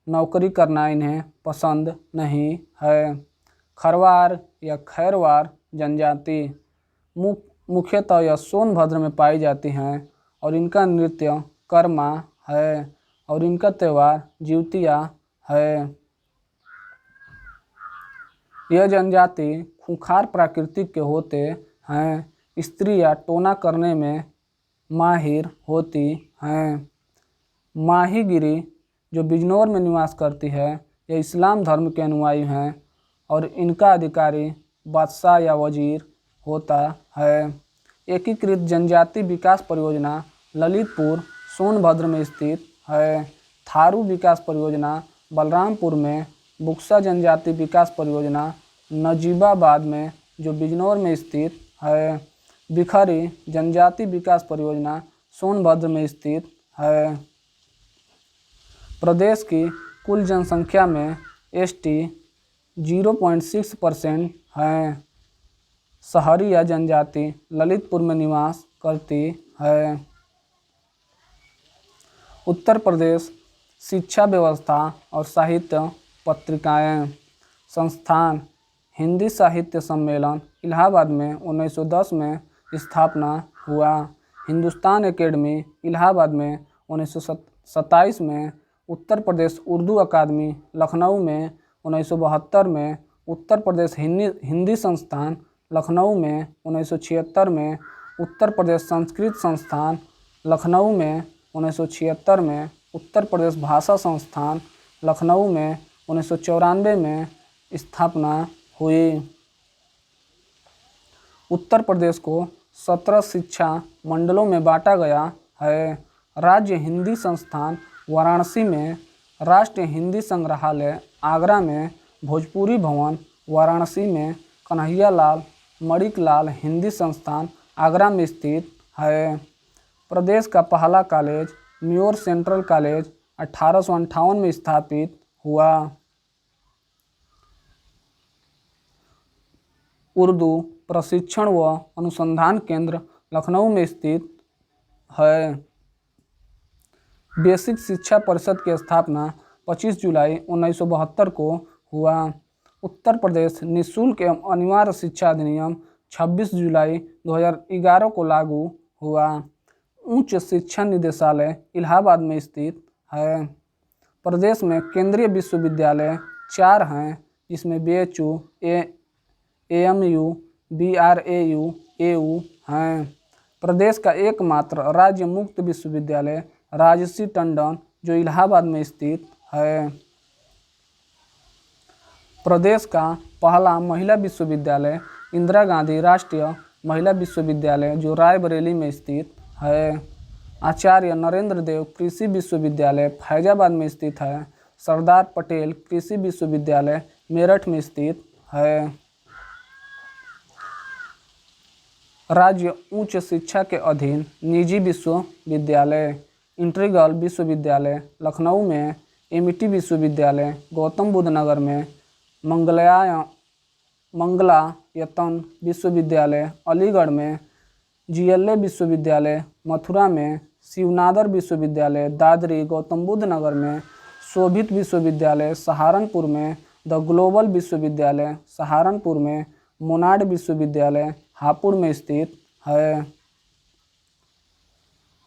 S1: नौकरी करना इन्हें पसंद नहीं है। खरवार या खैरवार जनजाति मुख्यतः यह सोनभद्र में पाई जाती हैं और इनका नृत्य कर्मा है और इनका त्यौहार जिउतिया है। यह जनजाति खूंखार प्राकृतिक के होते हैं। स्त्रियां टोना करने में माहिर होती हैं। माहीगिरी जो बिजनौर में निवास करती है यह इस्लाम धर्म के अनुयायी हैं और इनका अधिकारी बादशाह या वजीर होता है। एकीकृत जनजाति विकास परियोजना ललितपुर सोनभद्र में स्थित है। थारू विकास परियोजना बलरामपुर में। बुक्सा जनजाति विकास परियोजना नजीबाबाद में जो बिजनौर में स्थित है। बिखरी जनजाति विकास परियोजना सोनभद्र में स्थित है। प्रदेश की कुल जनसंख्या में एसटी 0.6% है। सहरिया जनजाति ललितपुर में निवास करती है। उत्तर प्रदेश शिक्षा व्यवस्था और साहित्य पत्रिकाएं। संस्थान हिंदी साहित्य सम्मेलन इलाहाबाद में 1910 में स्थापना हुआ। हिंदुस्तान एकेडमी इलाहाबाद में 1927 में। उत्तर प्रदेश उर्दू अकादमी लखनऊ में 1972 में। उत्तर प्रदेश हिंदी संस्थान लखनऊ में 1976 में। उत्तर प्रदेश संस्कृत संस्थान लखनऊ में 1976 में। उत्तर प्रदेश भाषा संस्थान लखनऊ में 1994 में स्थापना हुई। उत्तर प्रदेश को 17 शिक्षा मंडलों में बांटा गया है। राज्य हिंदी संस्थान वाराणसी में। राष्ट्रीय हिंदी संग्रहालय आगरा में। भोजपुरी भवन वाराणसी में। कन्हैयालाल मणिकलाल हिंदी संस्थान आगरा में स्थित है। प्रदेश का पहला कॉलेज म्योर सेंट्रल कॉलेज 1858 में स्थापित हुआ। उर्दू प्रशिक्षण व अनुसंधान केंद्र लखनऊ में स्थित है। बेसिक शिक्षा परिषद की स्थापना 25 जुलाई 1972 को हुआ। उत्तर प्रदेश निःशुल्क एवं अनिवार्य शिक्षा अधिनियम 26 जुलाई 2011 को लागू हुआ। उच्च शिक्षा निदेशालय इलाहाबाद में स्थित है। प्रदेश में केंद्रीय विश्वविद्यालय 4 हैं जिसमें BHU, AMU, BRAU, AU हैं। प्रदेश का एकमात्र राज्य मुक्त विश्वविद्यालय राजर्षि टंडन जो इलाहाबाद में स्थित है। प्रदेश का पहला महिला विश्वविद्यालय इंदिरा गांधी राष्ट्रीय महिला विश्वविद्यालय जो रायबरेली में स्थित है। आचार्य नरेंद्र देव कृषि विश्वविद्यालय फैजाबाद में स्थित है। सरदार पटेल कृषि विश्वविद्यालय मेरठ में स्थित है। राज्य उच्च शिक्षा के अधीन निजी विश्वविद्यालय इंटीग्रल विश्वविद्यालय लखनऊ में। एमिटी विश्वविद्यालय गौतम बुद्ध नगर में। मंगलायतन विश्वविद्यालय अलीगढ़ में। GLA विश्वविद्यालय मथुरा में। शिवनादर विश्वविद्यालय दादरी गौतम बुद्ध नगर में। शोभित विश्वविद्यालय सहारनपुर में। द ग्लोबल विश्वविद्यालय सहारनपुर में। मोनाड विश्वविद्यालय हापुड़ में स्थित है।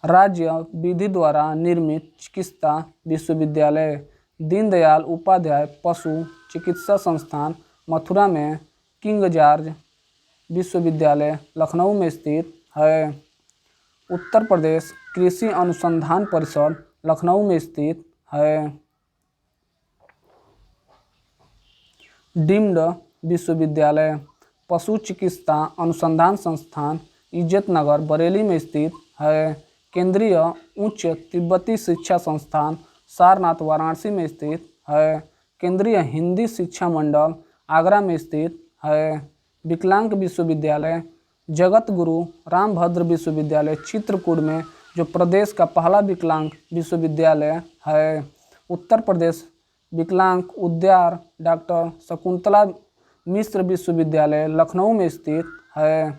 S1: राज्य विधि द्वारा निर्मित चिकित्सा विश्वविद्यालय दीनदयाल उपाध्याय पशु चिकित्सा संस्थान मथुरा में। किंग जॉर्ज विश्वविद्यालय लखनऊ में स्थित है। उत्तर प्रदेश कृषि अनुसंधान परिषद लखनऊ में स्थित है। डीम्ड विश्वविद्यालय पशु चिकित्सा अनुसंधान संस्थान इज्जतनगर बरेली में स्थित है। केंद्रीय उच्च तिब्बती शिक्षा संस्थान सारनाथ वाराणसी में स्थित है। केंद्रीय हिंदी शिक्षा मंडल आगरा में स्थित है। विकलांग विश्वविद्यालय जगत गुरु रामभद्र विश्वविद्यालय चित्रकूट में, जो प्रदेश का पहला विकलांग विश्वविद्यालय है। उत्तर प्रदेश विकलांग उद्यान डॉक्टर शकुंतला मिश्र विश्वविद्यालय लखनऊ में स्थित है।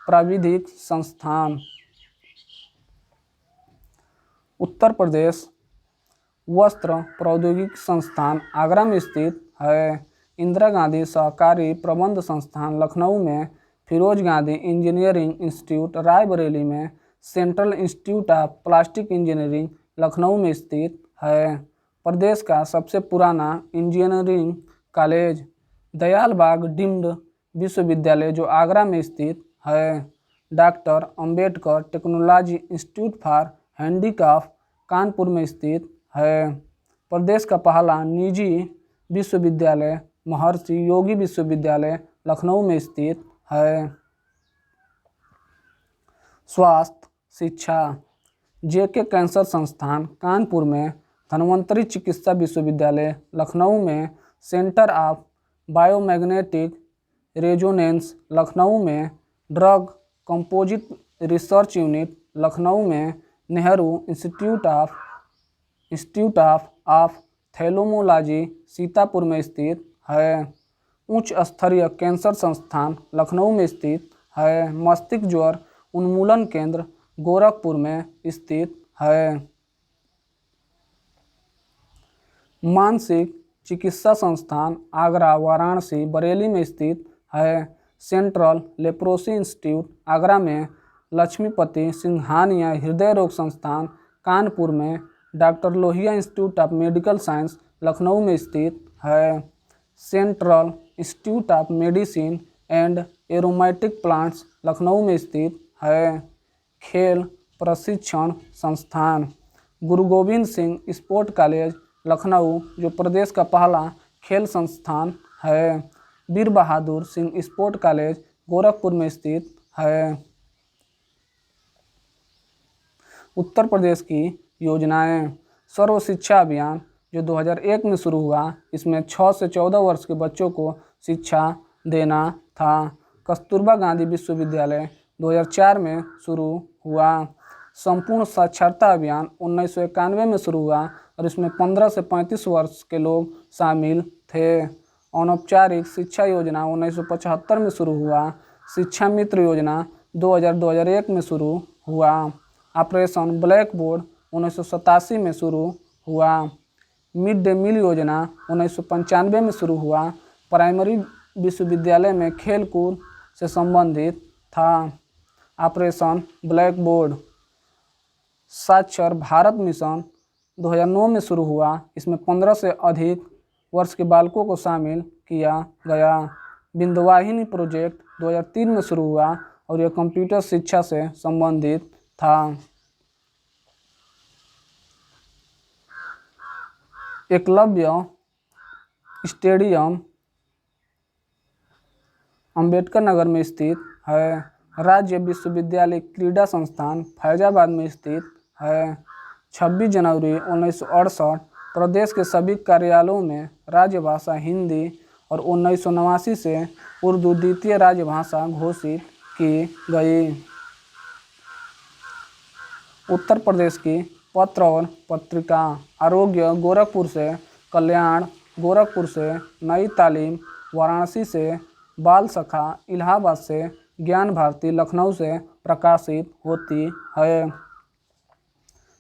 S1: प्राविधिक संस्थान उत्तर प्रदेश वस्त्र प्रौद्योगिकी संस्थान आगरा में स्थित है। इंदिरा गांधी सहकारी प्रबंध संस्थान लखनऊ में, फिरोज गांधी इंजीनियरिंग इंस्टीट्यूट रायबरेली में, central institute of plastic engineering Lucknow में स्थित है। प्रदेश का सबसे पुराना इंजीनियरिंग कॉलेज दयाल बाग डीम्ड विश्वविद्यालय, जो आगरा में स्थित है। Doctor Ambedkar technology institute for handicraft Kanpur में स्थित है। प्रदेश का पहला निजी विश्वविद्यालय महर्षि योगी विश्वविद्यालय लखनऊ में स्थित है। स्वास्थ्य शिक्षा जेके कैंसर संस्थान कानपुर में, धन्वंतरी चिकित्सा विश्वविद्यालय लखनऊ में, centre of biomagnetic resonance Lucknow में, drug composite research unit Lucknow में, Nehru institute of ophthalmology Sitapur में स्थित है। उच्च स्तरीय कैंसर संस्थान लखनऊ में स्थित है। मस्तिष्क ज्वर उन्मूलन केंद्र गोरखपुर में स्थित है। मानसिक चिकित्सा संस्थान आगरा वाराणसी बरेली में स्थित है। सेंट्रल लेप्रोसी इंस्टीट्यूट आगरा में, लक्ष्मीपति सिंघानिया हृदय रोग संस्थान कानपुर में, doctor Lohia institute of medical science Lucknow में स्थित है। Central institute of medicine and aromatic plants Lucknow में स्थित है। खेल प्रशिक्षण संस्थान गुरु गोविंद सिंह स्पोर्ट कॉलेज लखनऊ, जो प्रदेश का पहला खेल संस्थान है। वीर बहादुर सिंह स्पोर्ट कॉलेज गोरखपुर में स्थित है। उत्तर प्रदेश की योजनाएं सर्व शिक्षा अभियान, जो 2001 में शुरू हुआ, इसमें 6 से 14 वर्ष के बच्चों को शिक्षा देना था। कस्तूरबा गांधी विश्वविद्यालय 2004 में शुरू हुआ। संपूर्ण साक्षरता अभियान 1991 में शुरू हुआ और इसमें 15 से 35 वर्ष के लोग शामिल थे। अनौपचारिक शिक्षा योजना 1975 में शुरू हुआ। शिक्षा मित्र योजना 2001 में शुरू हुआ। ऑपरेशन ब्लैक बोर्ड 1987 में शुरू हुआ। मिड डे मील योजना 1995 में शुरू हुआ। प्राइमरी विश्वविद्यालय में खेल कूद से संबंधित था। ऑपरेशन ब्लैक बोर्ड साक्षर भारत मिशन 2009 में शुरू हुआ। इसमें 15 से अधिक वर्ष के बालकों को शामिल किया गया। बिंदवाहिनी प्रोजेक्ट 2003 में शुरू हुआ और यह कंप्यूटर शिक्षा से संबंधित था। एकलव्य स्टेडियम अंबेडकर नगर में स्थित है। राज्य विश्वविद्यालय क्रीड़ा संस्थान फैजाबाद में स्थित है। 26 जनवरी 1968 प्रदेश के सभी कार्यालयों में राजभाषा हिंदी और 1989 से उर्दू द्वितीय राजभाषा घोषित की गई। उत्तर प्रदेश की पत्र और पत्रिका आरोग्य गोरखपुर से, कल्याण गोरखपुर से, नई तालीम वाराणसी से, बाल सखा इलाहाबाद से, ज्ञान भारती लखनऊ से प्रकाशित होती है।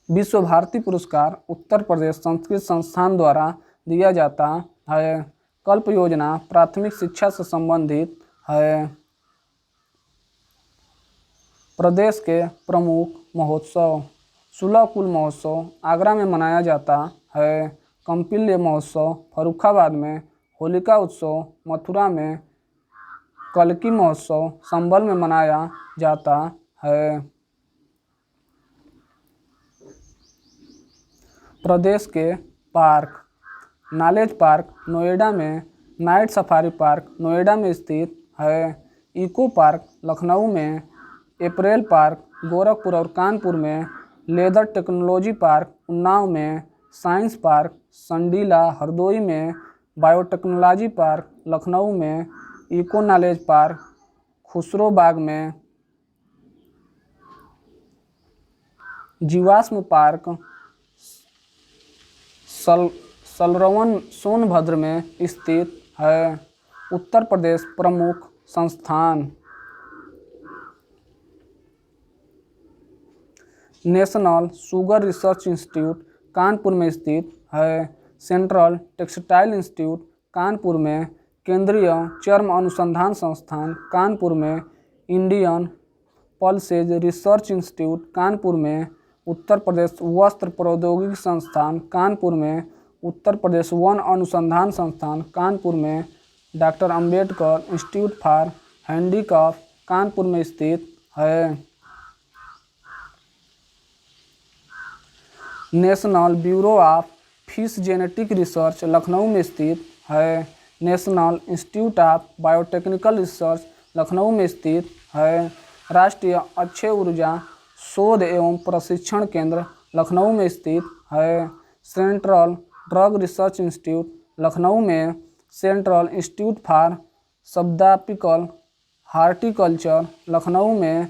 S1: विश्व भारती पुरस्कार उत्तर प्रदेश संस्कृत संस्थान द्वारा दिया जाता है। कल्प योजना प्राथमिक शिक्षा से संबंधित है। प्रदेश के प्रमुख महोत्सव सुलहकुल महोत्सव आगरा में मनाया जाता है। कंपिल्य महोत्सव फर्रुखाबाद में, होलिका उत्सव मथुरा में, कल्की महोत्सव संभल में मनाया जाता है। प्रदेश के पार्क। नॉलेज पार्क नोएडा में, नाइट सफारी पार्क नोएडा में स्थित है। इको पार्क लखनऊ में, अप्रैल पार्क गोरखपुर और कानपुर में, लेदर टेक्नोलॉजी पार्क उन्नाव में, साइंस पार्क संडीला हरदोई में, बायोटेक्नोलॉजी पार्क लखनऊ में, इको नॉलेज पार्क खुसरोबाग में, जीवाश्म पार्क सलरवन सोनभद्र में स्थित है। उत्तर प्रदेश प्रमुख संस्थान। National sugar research institute Kanpur में स्थित है। सेंट्रल टेक्सटाइल इंस्टीट्यूट कानपुर में, केंद्रीय चर्म अनुसंधान संस्थान कानपुर में, Indian pulses research institute Kanpur में, उत्तर प्रदेश वस्त्र प्रौद्योगिकी संस्थान कानपुर में, उत्तर प्रदेश वन अनुसंधान संस्थान कानपुर में, doctor Ambedkar institute for handicraft Kanpur में स्थित है। National bureau of fish genetic research Lucknow में स्थित है। National institute of biotechnical research Lucknow में स्थित है। राष्ट्रीय अक्षय ऊर्जा शोध एवं प्रशिक्षण केंद्र लखनऊ में स्थित है। Central drug research institute Lucknow में, central institute for subtropical horticulture Lucknow में,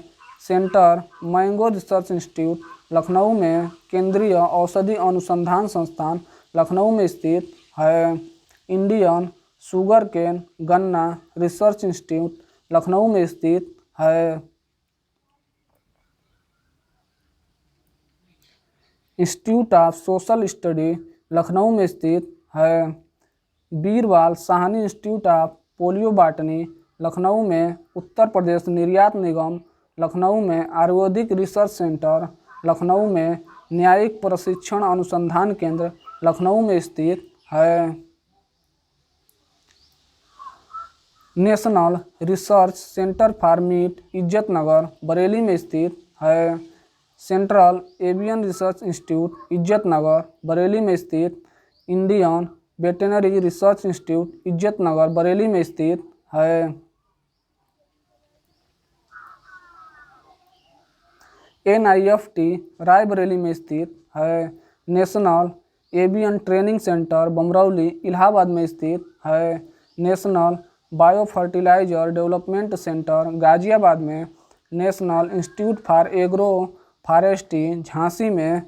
S1: centre mango research institute Lucknow में, केंद्रीय औषधि अनुसंधान संस्थान लखनऊ में स्थित है। इंडियन शुगर केन गन्ना रिसर्च इंस्टीट्यूट लखनऊ में स्थित है। Institute of social study Lucknow में स्थित है। Birbal Sahni institute of polio botany Lucknow में, उत्तर प्रदेश निर्यात निगम लखनऊ में, आयुर्वेदिक रिसर्च सेंटर लखनऊ में, न्यायिक प्रशिक्षण अनुसंधान केंद्र लखनऊ में स्थित है। National research centre for meat Izzatnagar Bareilly में स्थित है। Central avian research institute Izzatnagar Bareilly में स्थित, Indian veterinary research institute Izzatnagar Bareilly में स्थित है। NIFT रायबरेली में स्थित है। National avian training centre Bamrauli Allahabad में स्थित है। National bio fertiliser development centre Ghaziabad में, national institute for agro forestry Jhansi में,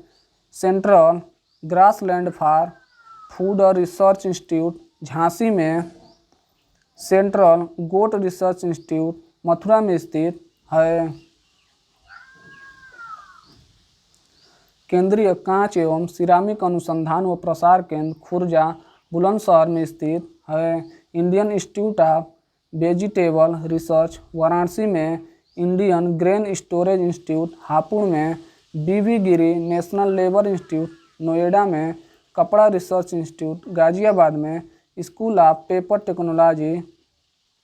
S1: central grassland for food research institute Jhansi में, central goat research institute Mathura में स्थित है। केंद्रीय कांच एवं सिरामिक अनुसंधान व प्रसार केंद्र खुर्जा बुलंदशहर में स्थित है। Indian institute of vegetable research Varanasi में, Indian grain storage institute Hapur में, BB Giri national labour institute Noida में, कपड़ा रिसर्च इंस्टीट्यूट गाजियाबाद में, school of paper technology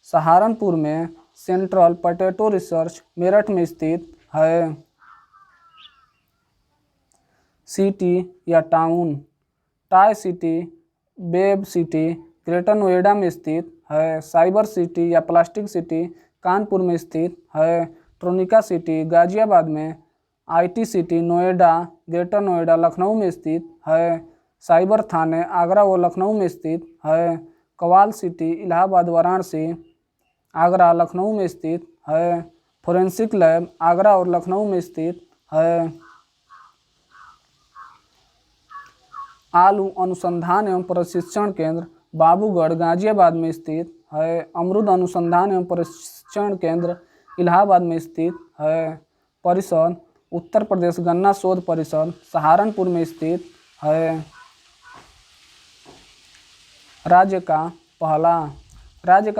S1: Saharanpur में, सेंट्रल पोटैटो रिसर्च मेरठ में स्थित है। सिटी या town, tie city, web city greater Noida में स्थित है। साइबर सिटी या प्लास्टिक सिटी कानपुर में स्थित है। ट्रोनिका सिटी गाजियाबाद में, IT city Noida greater Noida Lucknow में स्थित है। साइबर थाने आगरा व लखनऊ में स्थित है। कवाल सिटी इलाहाबाद वाराणसी आगरा लखनऊ में स्थित है। फोरेंसिक लैब आगरा और लखनऊ में स्थित है। आलू अनुसंधान एवं प्रशिक्षण केंद्र बाबूगढ़ गाजियाबाद में स्थित है। अमरूद अनुसंधान एवं प्रशिक्षण केंद्र इलाहाबाद में स्थित है। परिषद उत्तर प्रदेश गन्ना शोध परिषद सहारनपुर में स्थित है। राज्य का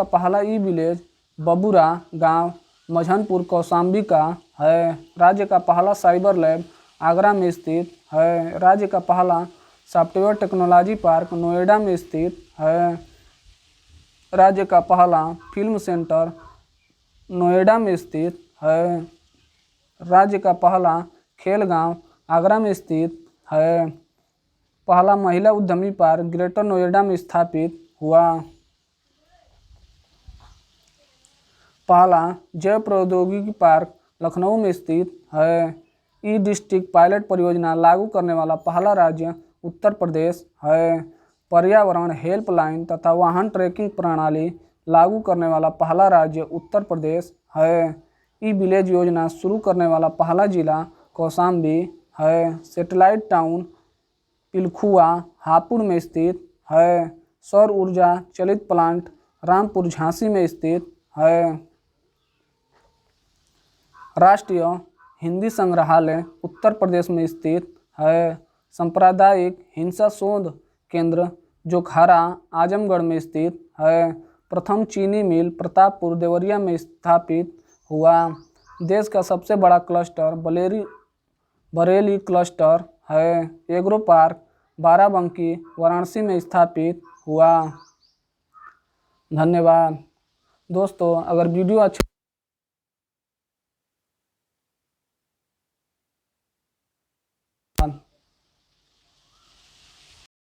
S1: पहला ई विलेज बबुरा गांव मझनपुर कौशाम्बी का है। राज्य का पहला साइबर लैब आगरा में स्थित है। राज्य का पहला सॉफ्टवेयर टेक्नोलॉजी पार्क नोएडा में स्थित है। राज्य का पहला फिल्म सेंटर नोएडा में स्थित है। राज्य का पहला खेल गांव आगरा में स्थित है। पहला महिला उद्यमी पार्क ग्रेटर नोएडा में स्थापित हुआ। पहला जैव प्रौद्योगिकी पार्क लखनऊ में स्थित है। ई डिस्ट्रिक्ट पायलट परियोजना लागू करने वाला पहला राज्य उत्तर प्रदेश है। पर्यावरण हेल्पलाइन तथा वाहन ट्रैकिंग प्रणाली लागू करने वाला पहला राज्य उत्तर प्रदेश है। ई विलेज योजना शुरू करने वाला पहला जिला कौशाम्बी है। सैटेलाइट टाउन पिलखुआ हापुड़ में स्थित है। सौर ऊर्जा चलित प्लांट रामपुर झांसी में स्थित है। राष्ट्रीय हिंदी संग्रहालय उत्तर प्रदेश में स्थित है। सांप्रदायिक हिंसा शोध केंद्र जोखारा आजमगढ़ में स्थित है। प्रथम चीनी मिल प्रतापपुर देवरिया में स्थापित हुआ। देश का सबसे बड़ा क्लस्टर बरेली क्लस्टर है। एग्रो पार्क बाराबंकी वाराणसी में स्थापित हुआ। धन्यवाद दोस्तों, अगर वीडियो अच्छा